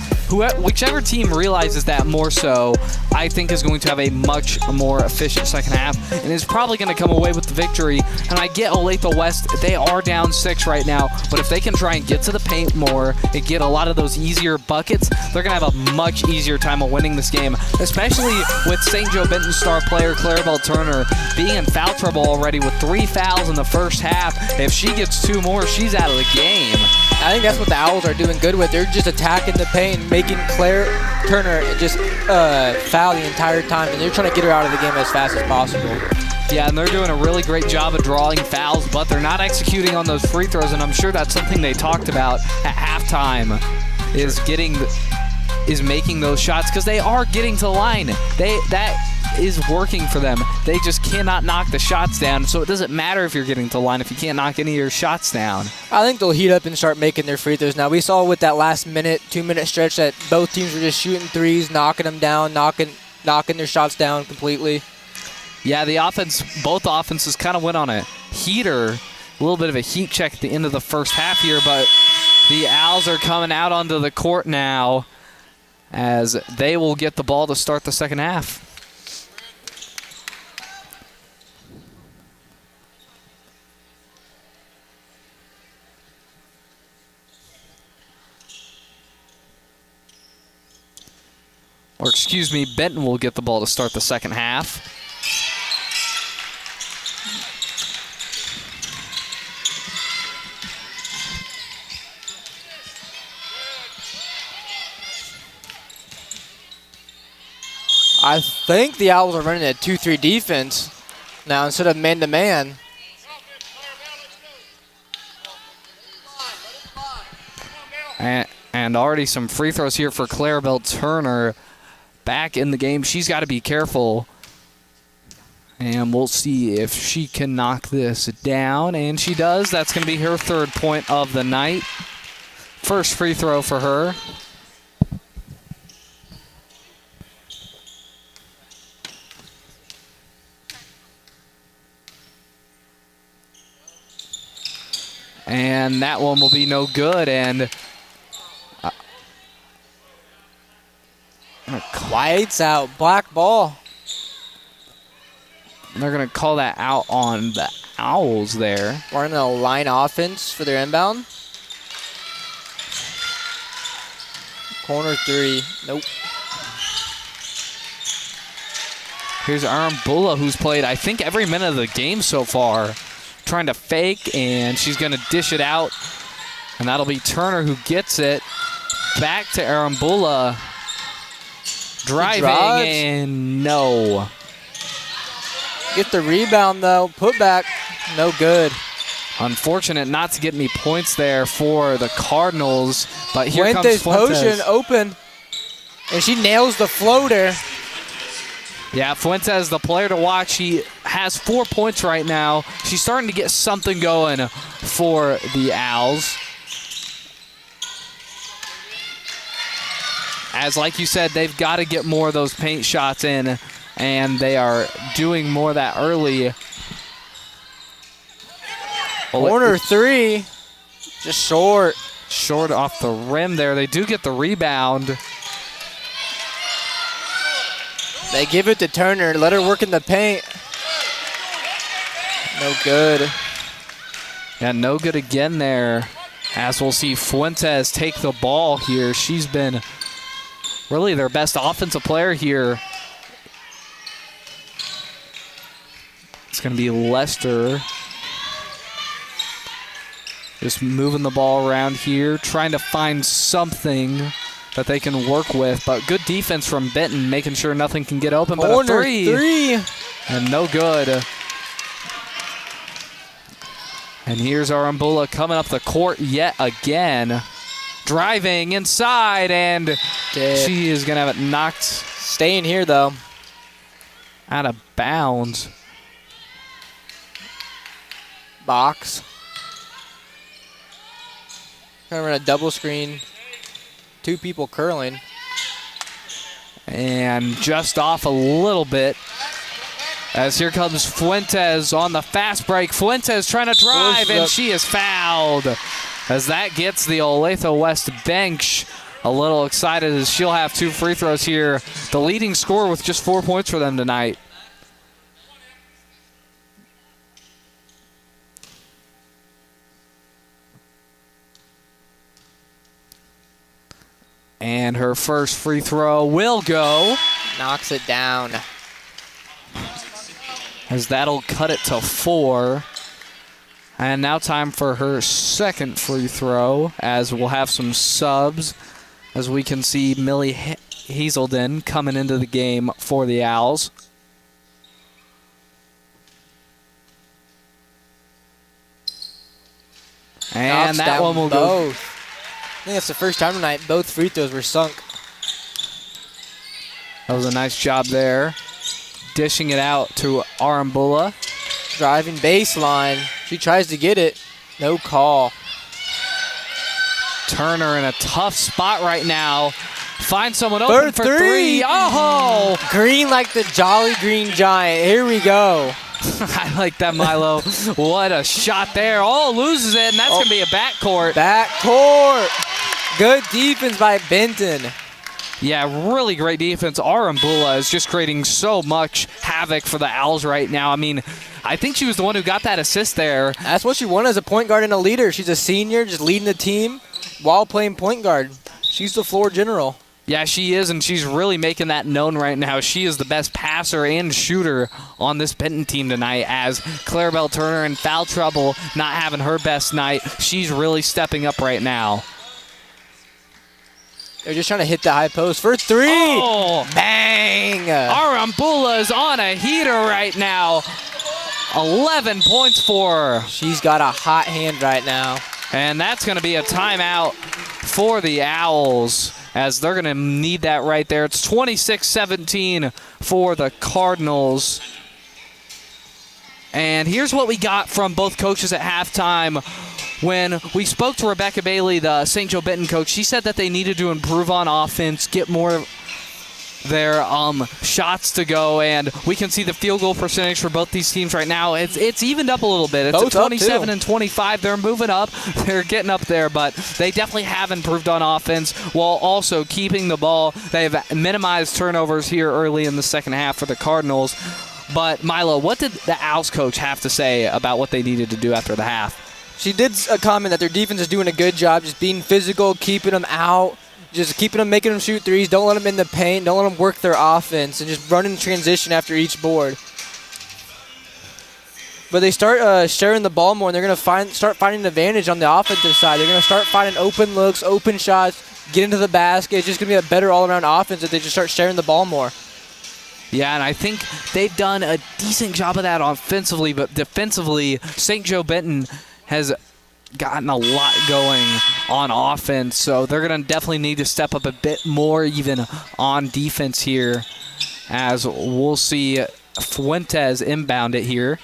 whichever team realizes that more so, I think is going to have a much more efficient second half and is probably going to come away with the victory. And I get Olathe West, they are down 6 right now, but if they can try and get to the paint more and get a lot of those easier buckets, they're going to have a much easier time of winning this game, especially with St. Joe Benton star player Clarabelle Turner being in foul trouble already with 3 fouls in the first half. If she gets 2 more, she's out of the game. I think that's what the Owls are doing good with. They're just attacking the paint, making Claire Turner just foul the entire time, and they're trying to get her out of the game as fast as possible. Yeah, and they're doing a really great job of drawing fouls, but they're not executing on those free throws, and I'm sure that's something they talked about at halftime, is making those shots, because they are getting to the line. That is working for them. They just cannot knock the shots down, so it doesn't matter if you're getting to the line if you can't knock any of your shots down. I think they'll heat up and start making their free throws now. We saw with that last 2-minute stretch that both teams were just shooting threes, knocking them down, knocking their shots down completely. Yeah, both offenses kind of went on a heater, a little bit of a heat check at the end of the first half here, but the Owls are coming out onto the court now as they will get the ball to start the second half. Or excuse me, Benton will get the ball to start the second half. I think the Owls are running a 2-3 defense now instead of man-to-man. And already some free throws here for Clarabelle Turner back in the game. She's got to be careful. And we'll see if she can knock this down. And she does. That's going to be her 3rd point of the night. First free throw for her. And that one will be no good. And Lights out, black ball. They're going to call that out on the Owls there. Running a line offense for their inbound. Corner 3, nope. Here's Arambula, who's played, I think, every minute of the game so far. Trying to fake, and she's going to dish it out. And that'll be Turner who gets it. Back to Arambula. Driving, and no. Get the rebound, though. Put back, no good. Unfortunate not to get any points there for the Cardinals, but here comes Fuentes. Potion open, and she nails the floater. Yeah, Fuentes, the player to watch. He has 4 points right now. She's starting to get something going for the Owls. As, like you said, they've got to get more of those paint shots in, and they are doing more of that early. Corner 3, just short. Short off the rim there. They do get the rebound. They give it to Turner, let her work in the paint. No good. Yeah, no good again there. As we'll see Fuentes take the ball here. She's been really their best offensive player here. It's going to be Lester. Just moving the ball around here, trying to find something that they can work with. But good defense from Benton, making sure nothing can get open. But Corner a three. And no good. And here's Arambula coming up the court yet again. Driving inside, and she is going to have it knocked. Staying here, though. Out of bounds. Box. Gonna run a double screen. 2 people curling. And just off a little bit. As here comes Fuentes on the fast break. Fuentes trying to drive, and she is fouled. As that gets the Olathe West bench a little excited, as she'll have 2 free throws here. The leading scorer with just 4 points for them tonight. And her first free throw will go. Knocks it down. As that'll cut it to 4. And now time for her second free throw, as we'll have some subs, as we can see Millie Hazelden coming into the game for the Owls. And Knocks that down one will both. go. I think that's the first time tonight both free throws were sunk. That was a nice job there. Dishing it out to Arambula. Driving baseline. She tries to get it. No call. Turner in a tough spot right now. Find someone open for 3. Oh! Green like the Jolly Green Giant. Here we go. I like that, Milo. What a shot there. Oh, loses it, and that's going to be a backcourt. Backcourt. Good defense by Benton. Yeah, really great defense. Arambula is just creating so much havoc for the Owls right now. I mean, I think she was the one who got that assist there. That's what she wanted as a point guard and a leader. She's a senior, just leading the team while playing point guard. She's the floor general. Yeah, she is, and she's really making that known right now. She is the best passer and shooter on this Benton team tonight, as Clarabelle Turner in foul trouble, not having her best night. She's really stepping up right now. They're just trying to hit the high post for 3. Oh! Bang! Arambula is on a heater right now. 11 points for her. She's got a hot hand right now. And that's going to be a timeout for the Owls, as they're going to need that right there. It's 26-17 for the Cardinals. And here's what we got from both coaches at halftime. When we spoke to Rebecca Bailey, the St. Joe Benton coach, she said that they needed to improve on offense, get more of their shots to go, and we can see the field goal percentage for both these teams right now. It's evened up a little bit. It's both at 27 and 25. They're moving up. They're getting up there, but they definitely have improved on offense while also keeping the ball. They've minimized turnovers here early in the second half for the Cardinals. But, Milo, what did the Owls coach have to say about what they needed to do after the half? She did comment that their defense is doing a good job, just being physical, keeping them out, just keeping them, making them shoot threes. Don't let them in the paint. Don't let them work their offense, and just run in transition after each board. But they start sharing the ball more, and they're going to start finding an advantage on the offensive side. They're going to start finding open looks, open shots, get into the basket. It's just going to be a better all-around offense if they just start sharing the ball more. Yeah, and I think they've done a decent job of that offensively, but defensively, St. Joe Benton has gotten a lot going on offense, so they're going to definitely need to step up a bit more even on defense here, as we'll see Fuentes inbound it here.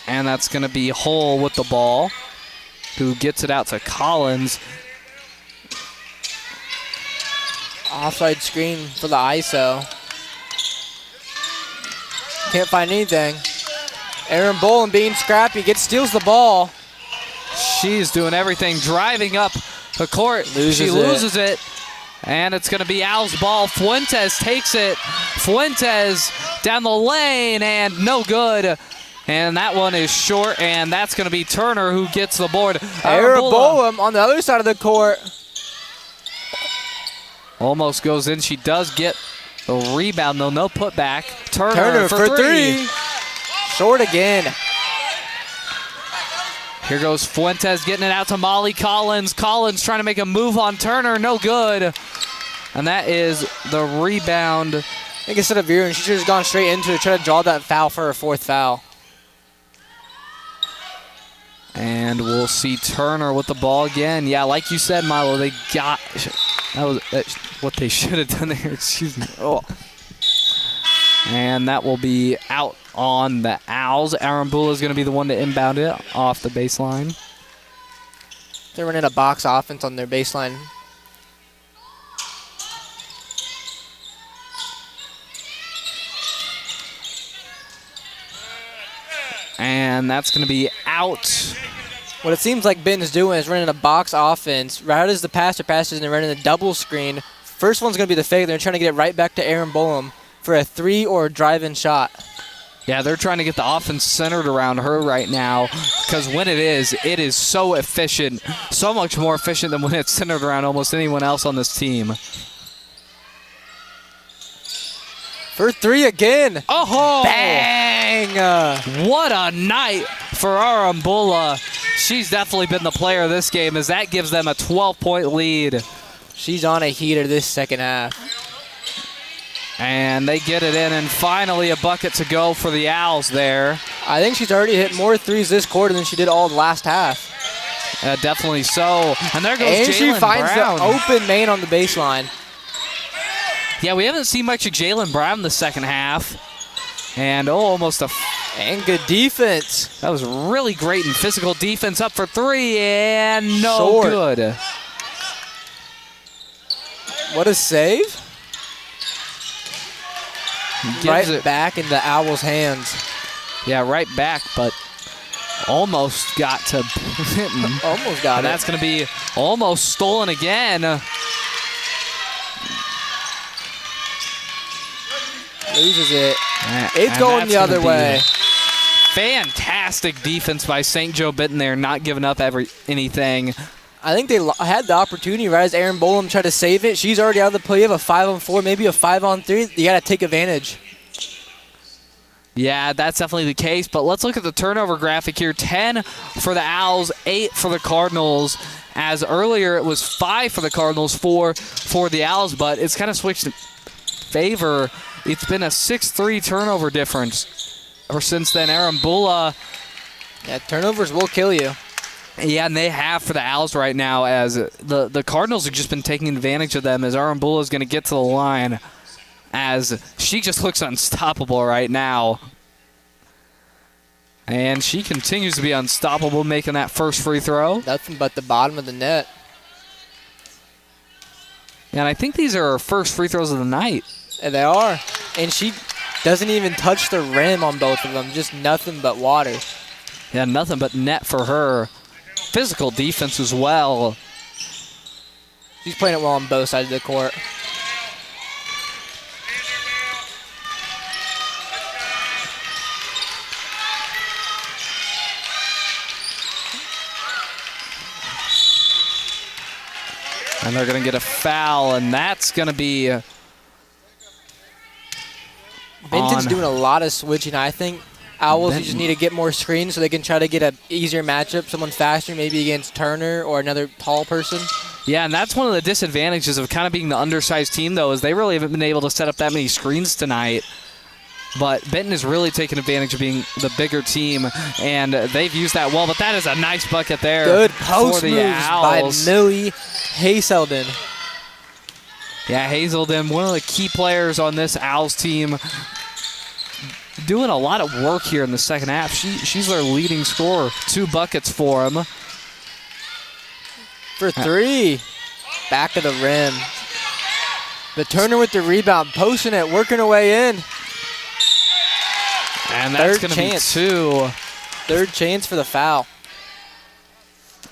And that's going to be Hull with the ball, who gets it out to Collins. Offside screen for the ISO. Can't find anything. Aaron Boland being scrappy, steals the ball. She's doing everything, driving up the court. She loses it. And it's going to be Owl's ball. Fuentes takes it. Fuentes down the lane, and no good. And that one is short, and that's going to be Turner who gets the board. Arabola on the other side of the court. Almost goes in. She does get the rebound, though. No putback. Turner for three. Short again. Here goes Fuentes getting it out to Molly Collins. Collins trying to make a move on Turner. No good. And that is the rebound. I think instead of veering, she should have gone straight into it, try to draw that foul for her fourth foul. And we'll see Turner with the ball again. Yeah, like you said, Milo, they got... That's what they should have done there. Excuse me. Oh. And that will be out on the Owls. Arambula is going to be the one to inbound it off the baseline. They're running a box offense on their baseline. And that's going to be out. What it seems like Benton's doing is running a box offense. Right as the passer passes and they're running a double screen. First one's going to be the fake. They're trying to get it right back to Aaron Bolam for a 3 or a drive-in shot. Yeah, they're trying to get the offense centered around her right now because when it is so efficient, so much more efficient than when it's centered around almost anyone else on this team. For 3 again. Oh! Bang! What a night for Arambula. She's definitely been the player of this game as that gives them a 12-point lead. She's on a heater this second half. And they get it in, and finally a bucket to go for the Owls there. I think she's already hit more threes this quarter than she did all the last half. Definitely so. And there goes Jalen Brown. And she finds the open main on the baseline. Yeah, we haven't seen much of Jalen Brown in the second half. And almost a... And good defense. That was really great and physical defense up for 3, and no Short. good. What a save. Right back in the Owls' hands. Yeah, right back, but almost got to Benton. Almost got and it. That's going to be almost stolen again. Loses it. It's going the other way. Fantastic defense by St. Joe Benton there, not giving up anything. I think they had the opportunity right as Aaron Bolam tried to save it. She's already out of the play. You have a 5-on-4, maybe a 5-on-3. You got to take advantage. Yeah, that's definitely the case. But let's look at the turnover graphic here. 10 for the Owls, 8 for the Cardinals. As earlier it was 5 for the Cardinals, 4 for the Owls. But it's kind of switched in favor. It's been a 6-3 turnover difference ever since then. Arambula. Yeah, turnovers will kill you. Yeah, and they have for the Owls right now as the Cardinals have just been taking advantage of them as Arambula is going to get to the line as she just looks unstoppable right now. And she continues to be unstoppable, making that first free throw. Nothing but the bottom of the net. And I think these are her first free throws of the night. And they are. And she doesn't even touch the rim on both of them. Just nothing but water. Yeah, nothing but net for her. Physical defense as well. She's playing it well on both sides of the court. And they're going to get a foul, and that's going to be Benton's doing a lot of switching, I think. Owls just need to get more screens so they can try to get an easier matchup, someone faster, maybe against Turner or another tall person. Yeah, and that's one of the disadvantages of kind of being the undersized team, though, is they really haven't been able to set up that many screens tonight. But Benton is really taking advantage of being the bigger team, and they've used that well. But that is a nice bucket there. Good post for the moves Owls. by Millie Hazelden. Yeah, Hazelden, one of the key players on this Owls team, doing a lot of work here in the second half. She's their leading scorer. 2 buckets for him. For 3. Back of the rim. But Turner with the rebound, posting it, working her way in. And that's going to be 2. Third chance for the foul.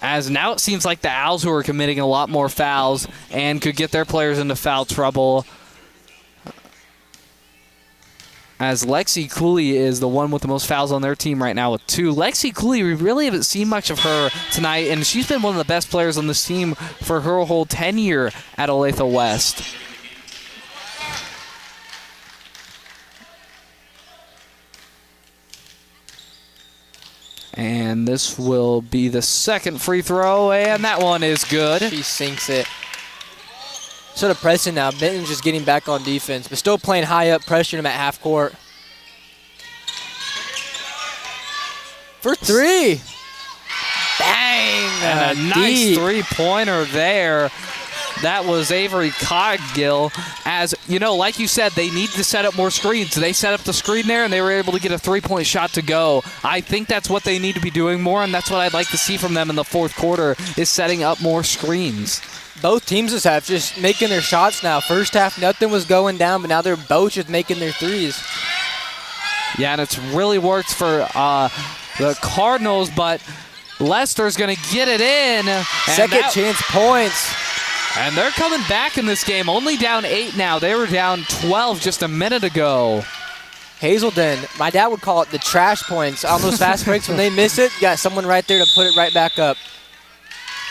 As now it seems like the Owls who are committing a lot more fouls and could get their players into foul trouble. As Lexi Cooley is the one with the most fouls on their team right now with 2. Lexi Cooley, we really haven't seen much of her tonight, and she's been one of the best players on this team for her whole tenure at Olathe West. And this will be the second free throw, and that one is good. She sinks it. Sort of pressing now. Benton's just getting back on defense, but still playing high up, pressuring him at half court. For 3. Bang! And a nice three-pointer there. That was Avery Coggill. As, you know, like you said, they need to set up more screens. They set up the screen there, and they were able to get a three-point shot to go. I think that's what they need to be doing more, and that's what I'd like to see from them in the fourth quarter, is setting up more screens. Both teams this half just making their shots now. First half, nothing was going down, but now they're both just making their threes. Yeah, and it's really worked for the Cardinals, but Leicester's going to get it in. Second chance points. And they're coming back in this game, only down 8 now. They were down 12 just a minute ago. Hazelden, my dad would call it the trash points. On those fast breaks, when they miss it, you got someone right there to put it right back up.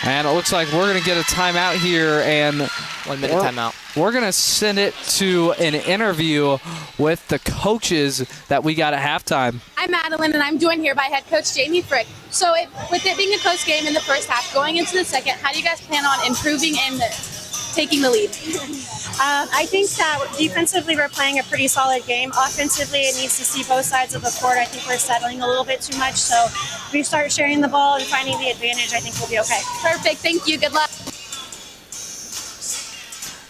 And it looks like we're going to get a timeout here. And 1 minute timeout. We're going to send it to an interview with the coaches that we got at halftime. I'm Madeline, and I'm joined here by head coach Jamie Frick. So with it being a close game in the first half, going into the second, how do you guys plan on improving and taking the lead? I think that defensively we're playing a pretty solid game. Offensively, it needs to see both sides of the court. I think we're settling a little bit too much. So if we start sharing the ball and finding the advantage, I think we'll be okay. Perfect. Thank you. Good luck.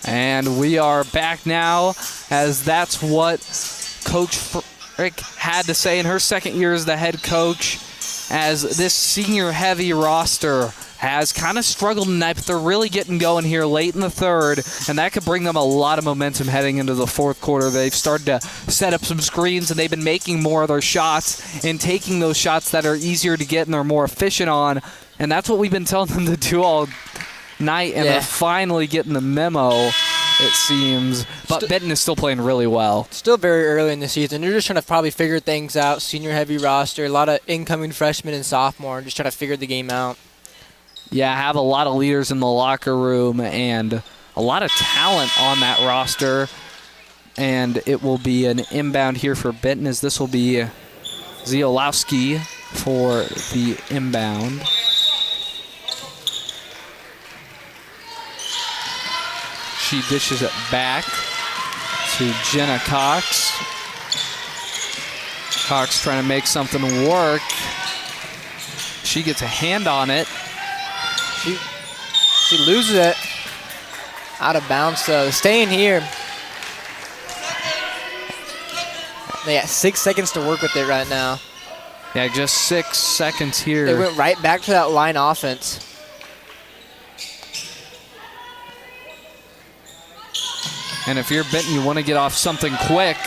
And we are back now, as that's what Coach Frick had to say in her second year as the head coach, as this senior-heavy roster has kind of struggled tonight, but they're really getting going here late in the third, and that could bring them a lot of momentum heading into the fourth quarter. They've started to set up some screens, and they've been making more of their shots and taking those shots that are easier to get and they're more efficient on, and that's what we've been telling them to do all night, and they're finally getting the memo, it seems. But Benton is still playing really well. Still very early in the season. They're just trying to probably figure things out. Senior-heavy roster, a lot of incoming freshmen and sophomore, just trying to figure the game out. Yeah, have a lot of leaders in the locker room and a lot of talent on that roster. And it will be an inbound here for Benton, as this will be Ziolowski for the inbound. She dishes it back to Jenna Cox. Cox trying to make something work. She gets a hand on it. She loses it. Out of bounds, though. Staying here. They got 6 seconds to work with it right now. Yeah, just 6 seconds here. They went right back to that line offense. And if you're Benton, you want to get off something quick.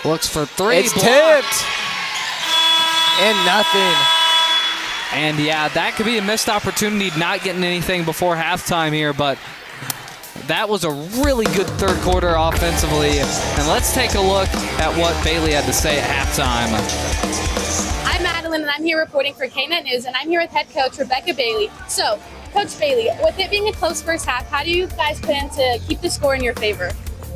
Looks for three. It's tipped. And nothing. And yeah, that could be a missed opportunity, not getting anything before halftime here, but that was a really good third quarter offensively. And let's take a look at what Bailey had to say at halftime. I'm Madeline, and I'm here reporting for KNET News, and I'm here with head coach Rebecca Bailey. So, Coach Bailey, with it being a close first half, how do you guys plan to keep the score in your favor?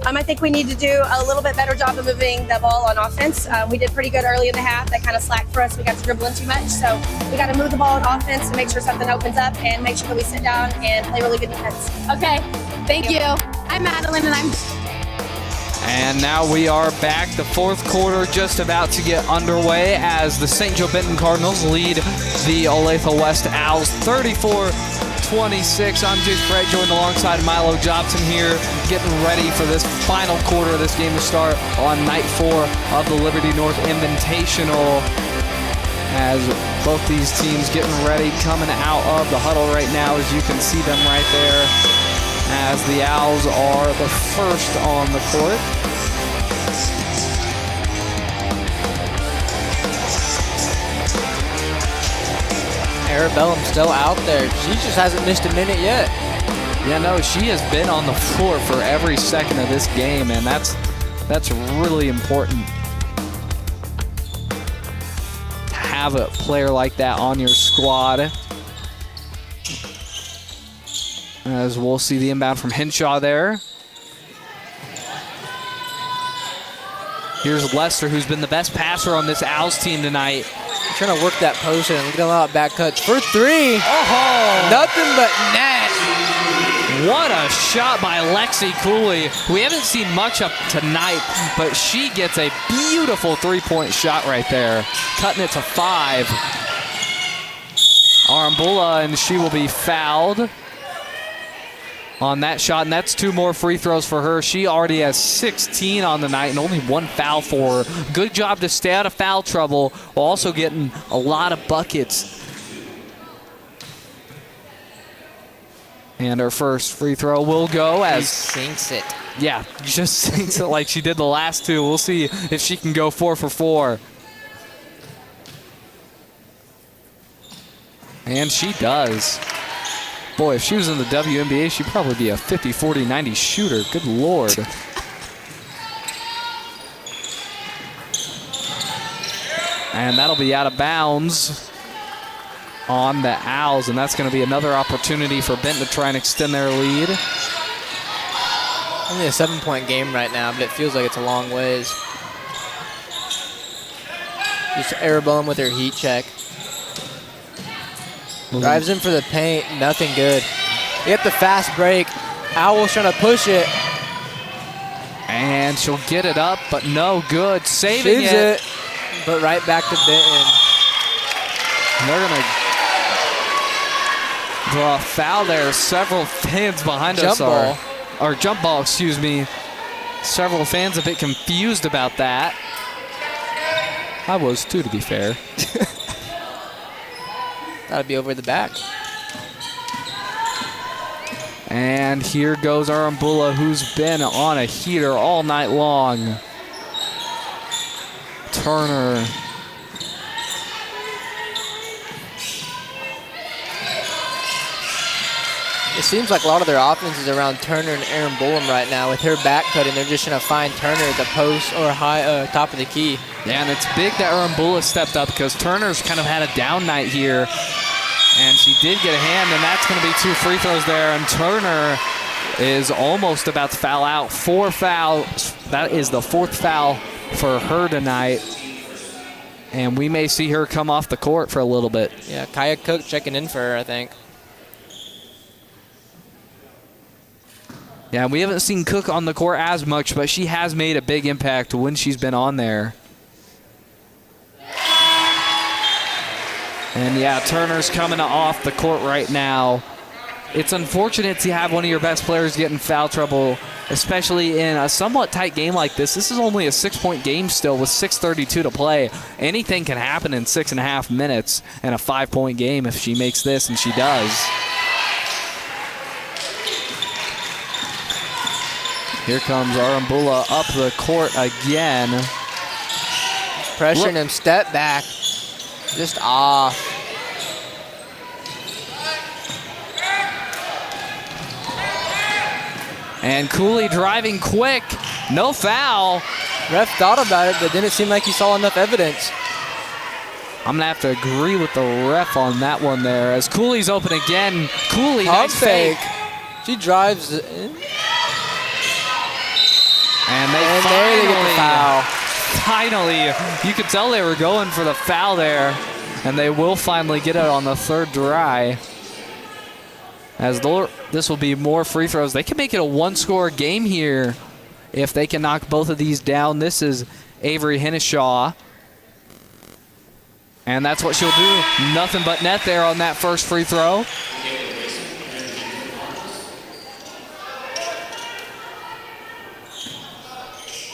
I think we need to do a little bit better job of moving the ball on offense. We did pretty good early in the half. That kind of slacked for us. We got to dribbling too much. So we got to move the ball on offense to make sure something opens up and make sure that we sit down and play really good defense. Okay, thank you. I'm Madeline, and And now we are back. The fourth quarter just about to get underway as the St. Joe Benton Cardinals lead the Olathe West Owls 34-26. I'm Jake Brett, joined alongside Milo Jobson here, getting ready for this final quarter of this game to start on night 4 of the Liberty North Invitational. As both these teams getting ready, coming out of the huddle right now, as you can see them right there, as the Owls are the first on the court. Arabellum's still out there. She just hasn't missed a minute yet. Yeah, no, she has been on the floor for every second of this game, and that's really important to have a player like that on your squad. As we'll see the inbound from Henshaw there. Here's Lester, who's been the best passer on this Owls team tonight. Trying to work that post and get a lot of back cuts for three. Oh! Nothing but net. What a shot by Lexi Cooley. We haven't seen much up tonight, but she gets a beautiful three-point shot right there, cutting it to 5. Arambula, and she will be fouled on that shot, and that's 2 more free throws for her. She already has 16 on the night and only 1 foul for her. Good job to stay out of foul trouble while also getting a lot of buckets. And her first free throw will go as... She sinks it. Yeah, just sinks it like she did the last 2. We'll see if she can go 4 for 4. And she does. Boy, if she was in the WNBA, she'd probably be a 50, 40, 90 shooter. Good Lord. And that'll be out of bounds on the Owls, and that's going to be another opportunity for Benton to try and extend their lead. Only a 7-point game right now, but it feels like it's a long ways. Just airball with her heat check. Drives in for the paint, nothing good. You get the fast break. Owls trying to push it. And she'll get it up, but no good. Saving it. But right back to Benton. And they're going to draw a foul there. Several fans behind us are... Or jump ball, excuse me. Several fans a bit confused about that. I was too, to be fair. That'll be over the back. And here goes Arambula, who's been on a heater all night long. Turner. It seems like a lot of their offense is around Turner and Aaron Bullum right now. With her back cutting, they're just going to find Turner at the post or high top of the key. Yeah, and it's big that Aaron Bullum stepped up because Turner's kind of had a down night here. And she did get a hand, and that's going to be 2 free throws there. And Turner is almost about to foul out. 4 fouls. That is the 4th foul for her tonight. And we may see her come off the court for a little bit. Yeah, Kaya Cook checking in for her, I think. Yeah, we haven't seen Cook on the court as much, but she has made a big impact when she's been on there. And yeah, Turner's coming off the court right now. It's unfortunate to have one of your best players get in foul trouble, especially in a somewhat tight game like this. This is only a 6-point game still with 6:32 to play. Anything can happen in 6.5 minutes in a 5-point game if she makes this, and she does. Here comes Arambula up the court again. Pressuring him, step back. Just off. And Cooley driving quick. No foul. Ref thought about it, but didn't seem like he saw enough evidence. I'm going to have to agree with the ref on that one there. As Cooley's open again. Cooley, Pump nice fake. She drives in. And they get the foul. Finally, you could tell they were going for the foul there. And they will finally get it on the 3rd try. As this will be more free throws. They can make it a 1-score game here if they can knock both of these down. This is Avery Henneshaw. And that's what she'll do. Nothing but net there on that first free throw.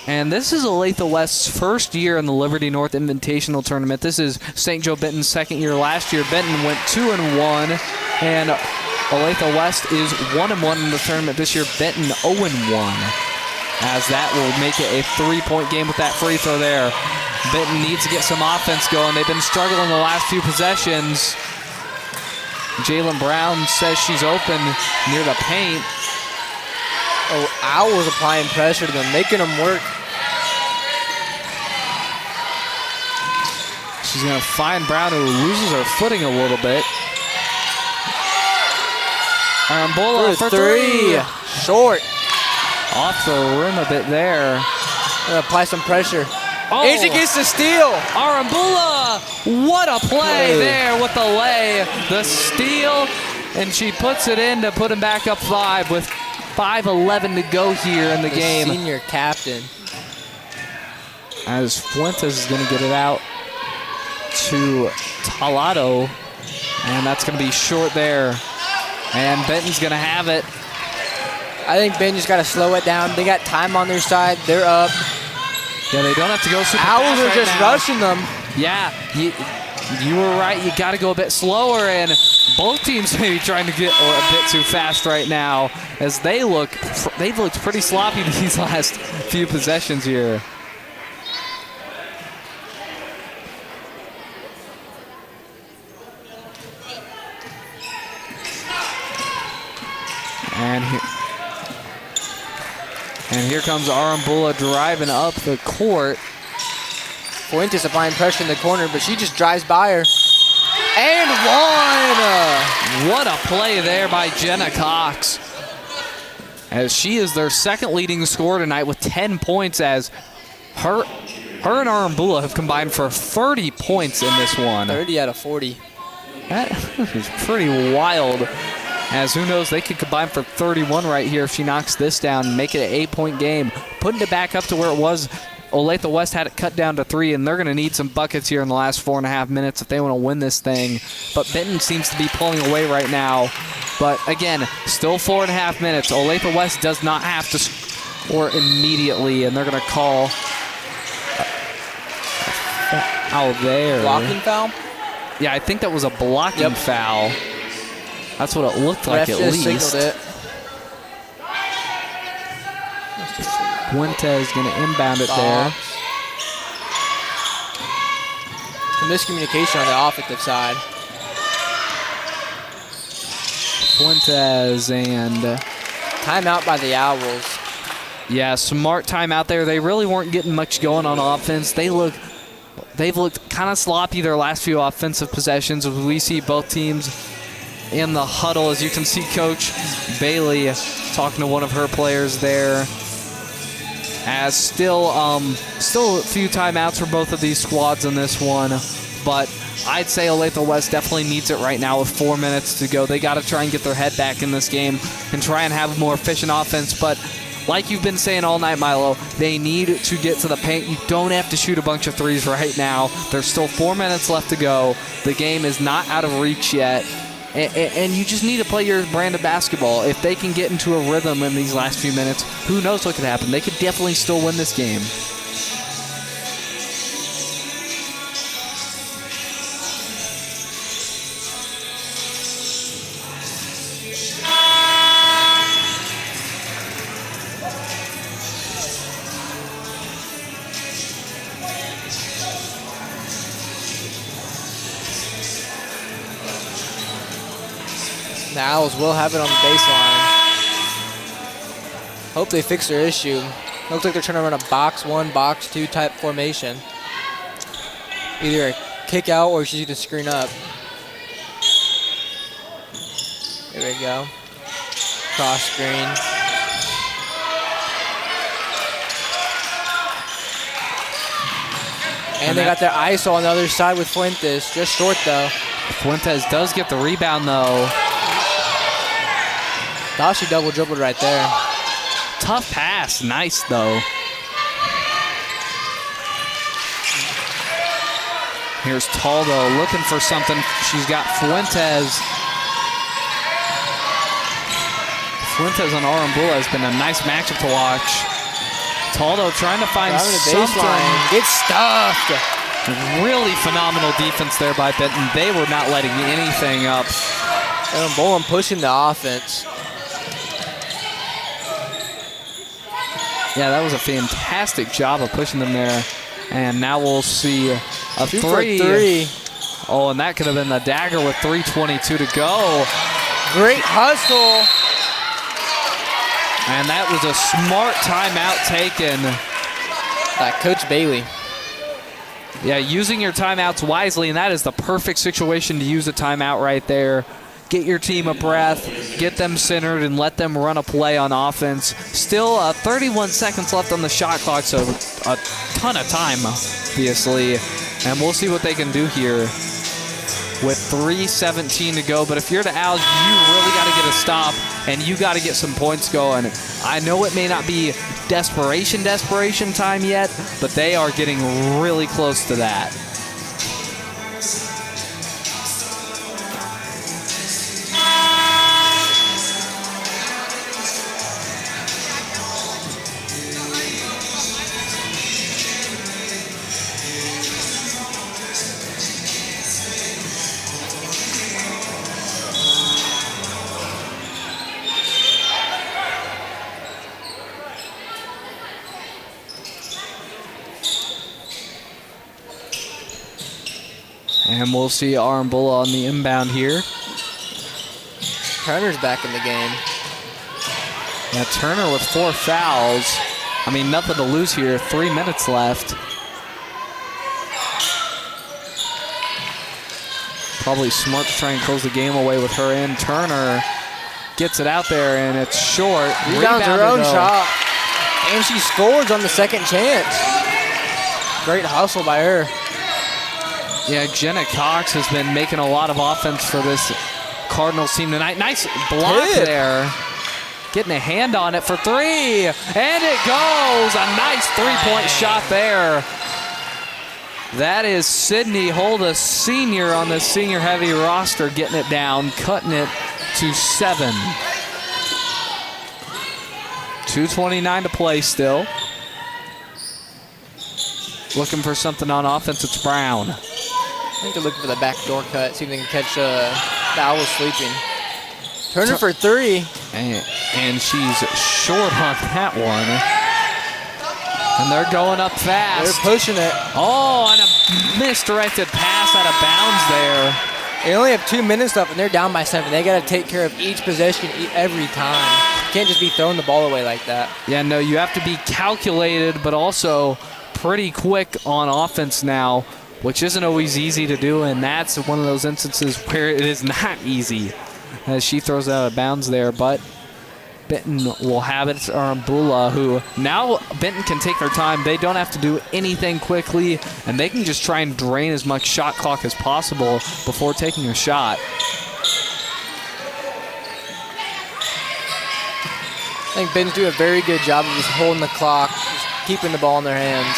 And this is Olathe West's first year in the Liberty North Invitational Tournament. This is St. Joe Benton's 2nd year last year. Benton went 2-1, and Olathe West is 1-1 in the tournament this year. Benton 0-1, as that will make it a 3-point game with that free throw there. Benton needs to get some offense going. They've been struggling the last few possessions. Jalen Brown says she's open near the paint. Oh, Owls applying pressure to them, making them work. She's going to find Brown, who loses her footing a little bit. Arambula for 3. Short. Off the rim a bit there. Gonna apply some pressure. Oh, and she gets the steal. Arambula, what a play there with the lay. The steal, and she puts it in to put him back up 5 with 5:11 to go here in the game. Senior captain. As Fuentes is going to get it out to Talado, and that's going to be short there. And Benton's going to have it. I think Benton's got to slow it down. They got time on their side. They're up. Yeah, they don't have to go super Owls fast are right just now. rushing them. Yeah, you were right. You got to go a bit slower, and both teams may be trying to get a bit too fast right now, as they've looked pretty sloppy these last few possessions here. And here comes Arambula driving up the court. Fuentes applying pressure in the corner, but she just drives by her. And one! What a play there by Jenna Cox. As she is their second leading scorer tonight with 10 points, as her and Arambula have combined for 30 points in this one. 30 out of 40. That is pretty wild. As who knows, they could combine for 31 right here if she knocks this down and make it an 8-point game. Putting it back up to where it was, Olathe West had it cut down to 3, and they're going to need some buckets here in the last 4.5 minutes if they want to win this thing. But Benton seems to be pulling away right now. But again, still 4.5 minutes. Olathe West does not have to score immediately, and they're going to call out there. Blocking foul? Yeah, I think that was a blocking foul. That's what it looked like at least. Signaled it. Fuentes going to inbound it there. Some miscommunication on the offensive side. Fuentes and timeout by the Owls. Yeah, smart timeout there. They really weren't getting much going on offense. They've looked kind of sloppy their last few offensive possessions. We see both teams in the huddle. As you can see, Coach Bailey talking to one of her players there. As still a few timeouts for both of these squads in this one, but I'd say Olathe West definitely needs it right now with 4 minutes to go. They got to try and get their head back in this game and try and have a more efficient offense. But like you've been saying all night, Milo, they need to get to the paint. You don't have to shoot a bunch of threes right now. There's still 4 minutes left to go. The game is not out of reach yet. And you just need to play your brand of basketball. If they can get into a rhythm in these last few minutes, who knows what could happen. They could definitely still win this game. The Owls will have it on the baseline. Hope they fix their issue. Looks like they're trying to run a box 1, box 2 type formation. Either a kick out or she's going to screen up. There we go. Cross screen. And they got their ISO on the other side with Fuentes. Just short though. Fuentes does get the rebound though. Thought she double dribbled right there. Tough pass. Nice though. Here's Taldo looking for something. She's got Fuentes. Fuentes on Arambula has been a nice matchup to watch. Taldo trying to find something. Get stuffed. Really phenomenal defense there by Benton. They were not letting anything up. And Bowen pushing the offense. Yeah, that was a fantastic job of pushing them there. And now we'll see a three. Oh, and that could have been the dagger with 3:22 to go. Great hustle. And that was a smart timeout taken by Coach Bailey. Yeah, using your timeouts wisely, and that is the perfect situation to use a timeout right there. Get your team a breath, get them centered, and let them run a play on offense. Still 31 seconds left on the shot clock, so a ton of time, obviously. And we'll see what they can do here with 3:17 to go. But if you're the Owls, you really got to get a stop, and you got to get some points going. I know it may not be desperation time yet, but they are getting really close to that. And we'll see Arambula on the inbound here. Turner's back in the game. Yeah, Turner with 4 fouls. I mean, nothing to lose here. 3 minutes left. Probably smart to try and close the game away with her in. Turner gets it out there, and it's short. Rebounds her own though. shot. And she scores on the second chance. Great hustle by her. Yeah, Jenna Cox has been making a lot of offense for this Cardinals team tonight. Nice block there. Getting a hand on it for 3. And it goes. A nice 3-point shot there. That is Sydney Holda, senior on the senior-heavy roster, getting it down, cutting it to 7. 2:29 to play still. Looking for something on offense, it's Brown. I think they're looking for the backdoor cut, see if they can catch the Owls sleeping. Turner for 3. And she's short on that one. And they're going up fast. They're pushing it. Oh, and a misdirected pass out of bounds there. They only have 2 minutes left, and they're down by 7. They got to take care of each possession every time. You can't just be throwing the ball away like that. Yeah, no, you have to be calculated, but also pretty quick on offense now, which isn't always easy to do, and that's one of those instances where it is not easy as she throws it out of bounds there, but Benton will have it. It's Arambula, who now Benton can take their time. They don't have to do anything quickly, and they can just try and drain as much shot clock as possible before taking a shot. I think Benton's doing a very good job of just holding the clock, just keeping the ball in their hands.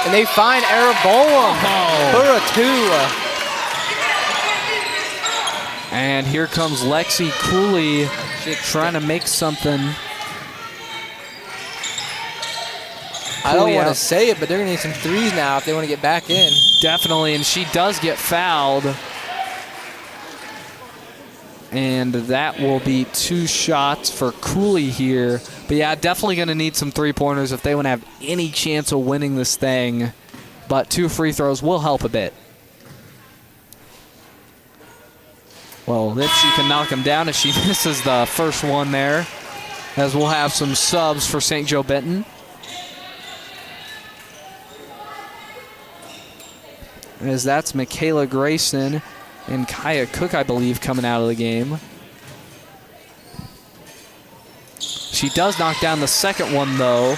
And they find Araboa for a 2. And here comes Lexi Cooley trying to make something. I don't want to say it, but they're going to need some threes now if they want to get back in. Definitely, and she does get fouled. And that will be 2 shots for Cooley here. But yeah, definitely going to need some 3-pointers if they want to have any chance of winning this thing. But 2 free throws will help a bit. Well, if she can knock him down, if she misses the first one there, as we'll have some subs for St. Joe Benton. As that's Michaela Grayson and Kaya Cook, I believe, coming out of the game. She does knock down the second one, though.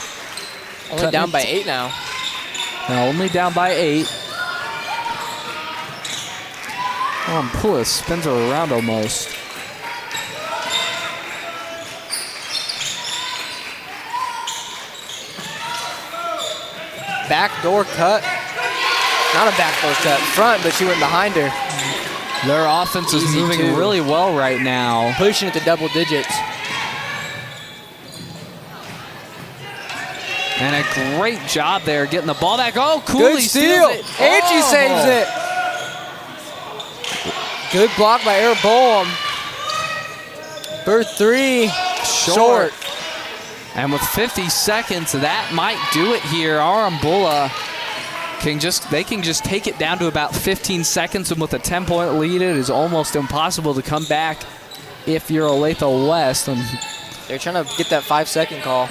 Only down by 8 now. No, only down by 8. Oh, and Pula spins her around almost. Backdoor cut. Not a backdoor cut. Front, but she went behind her. Their offense is moving really well right now. Pushing it to double digits. And a great job there getting the ball back. Oh, Cooley good steal. Steals it. And she saves it. Good block by Araboa. For 3. Short. And with 50 seconds, that might do it here. Arambula can just take it down to about 15 seconds, and with a 10-point lead, it is almost impossible to come back if you're Olathe West. And they're trying to get that 5-second call.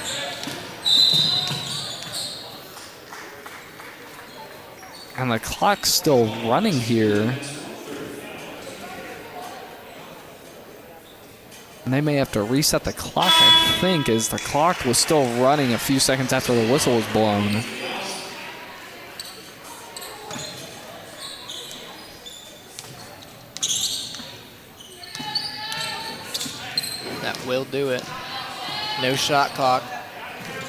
And the clock's still running here. And they may have to reset the clock, I think, as the clock was still running a few seconds after the whistle was blown. That will do it. No shot clock.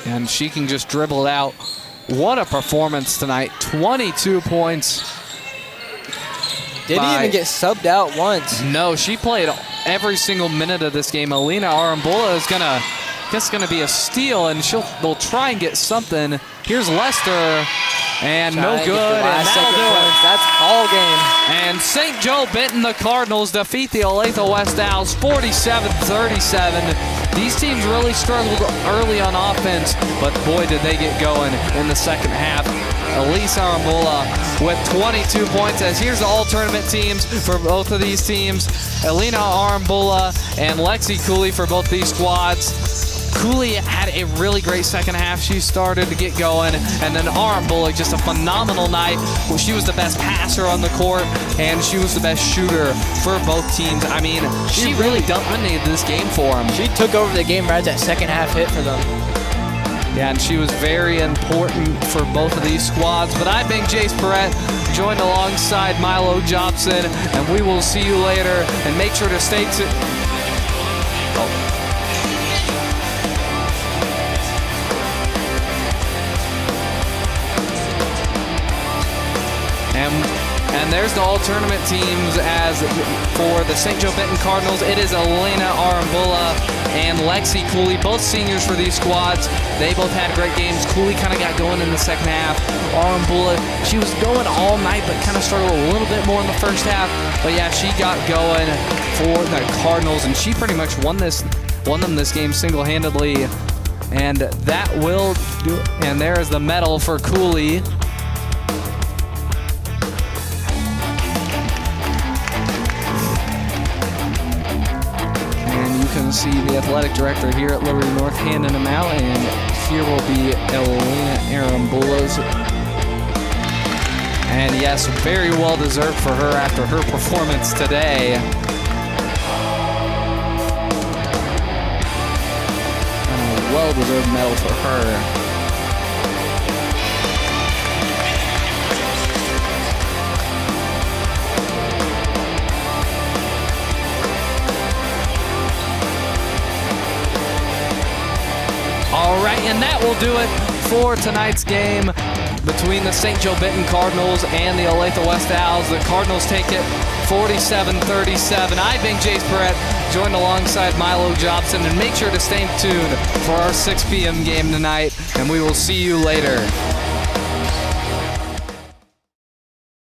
And she can just dribble it out. What a performance tonight. 22 points. Didn't even get subbed out once. No, she played every single minute of this game. Alina Arambula is gonna be a steal, and they'll try and get something. Here's Lester, and no good, and that'll do it. That's all game. And St. Joe Benton, the Cardinals, defeat the Olathe West Owls 47-37. These teams really struggled early on offense, but boy, did they get going in the second half. Elise Arambula with 22 points. As here's the all-tournament teams for both of these teams. Elina Arambula and Lexi Cooley for both these squads. Cooley had a really great second half. She started to get going, and then Aurum Bullock, just a phenomenal night. She was the best passer on the court, and she was the best shooter for both teams. I mean, she really dominated this game for them. She took over the game right at that second half hit for them. Yeah, and she was very important for both of these squads. But I'm being Jace Perrette, joined alongside Milo Jobson, and we will see you later. And make sure to stay tuned. And there's the all-tournament teams. As for the St. Joe Benton Cardinals, it is Elena Arambula and Lexi Cooley, both seniors for these squads. They both had great games. Cooley kind of got going in the second half. Arambula, she was going all night, but kind of struggled a little bit more in the first half. But yeah, she got going for the Cardinals, and she pretty much won them this game single-handedly. And that will do it. And there is the medal for Cooley. You can see the athletic director here at Liberty North handing them out, and here will be Elena Arambula's. And yes, very well deserved for her after her performance today. And a well-deserved medal for her. All right, and that will do it for tonight's game between the St. Joe Benton Cardinals and the Olathe West Owls. The Cardinals take it 47-37. I've been Jace Perrette, joined alongside Milo Jobson, and make sure to stay tuned for our 6 p.m. game tonight, and we will see you later.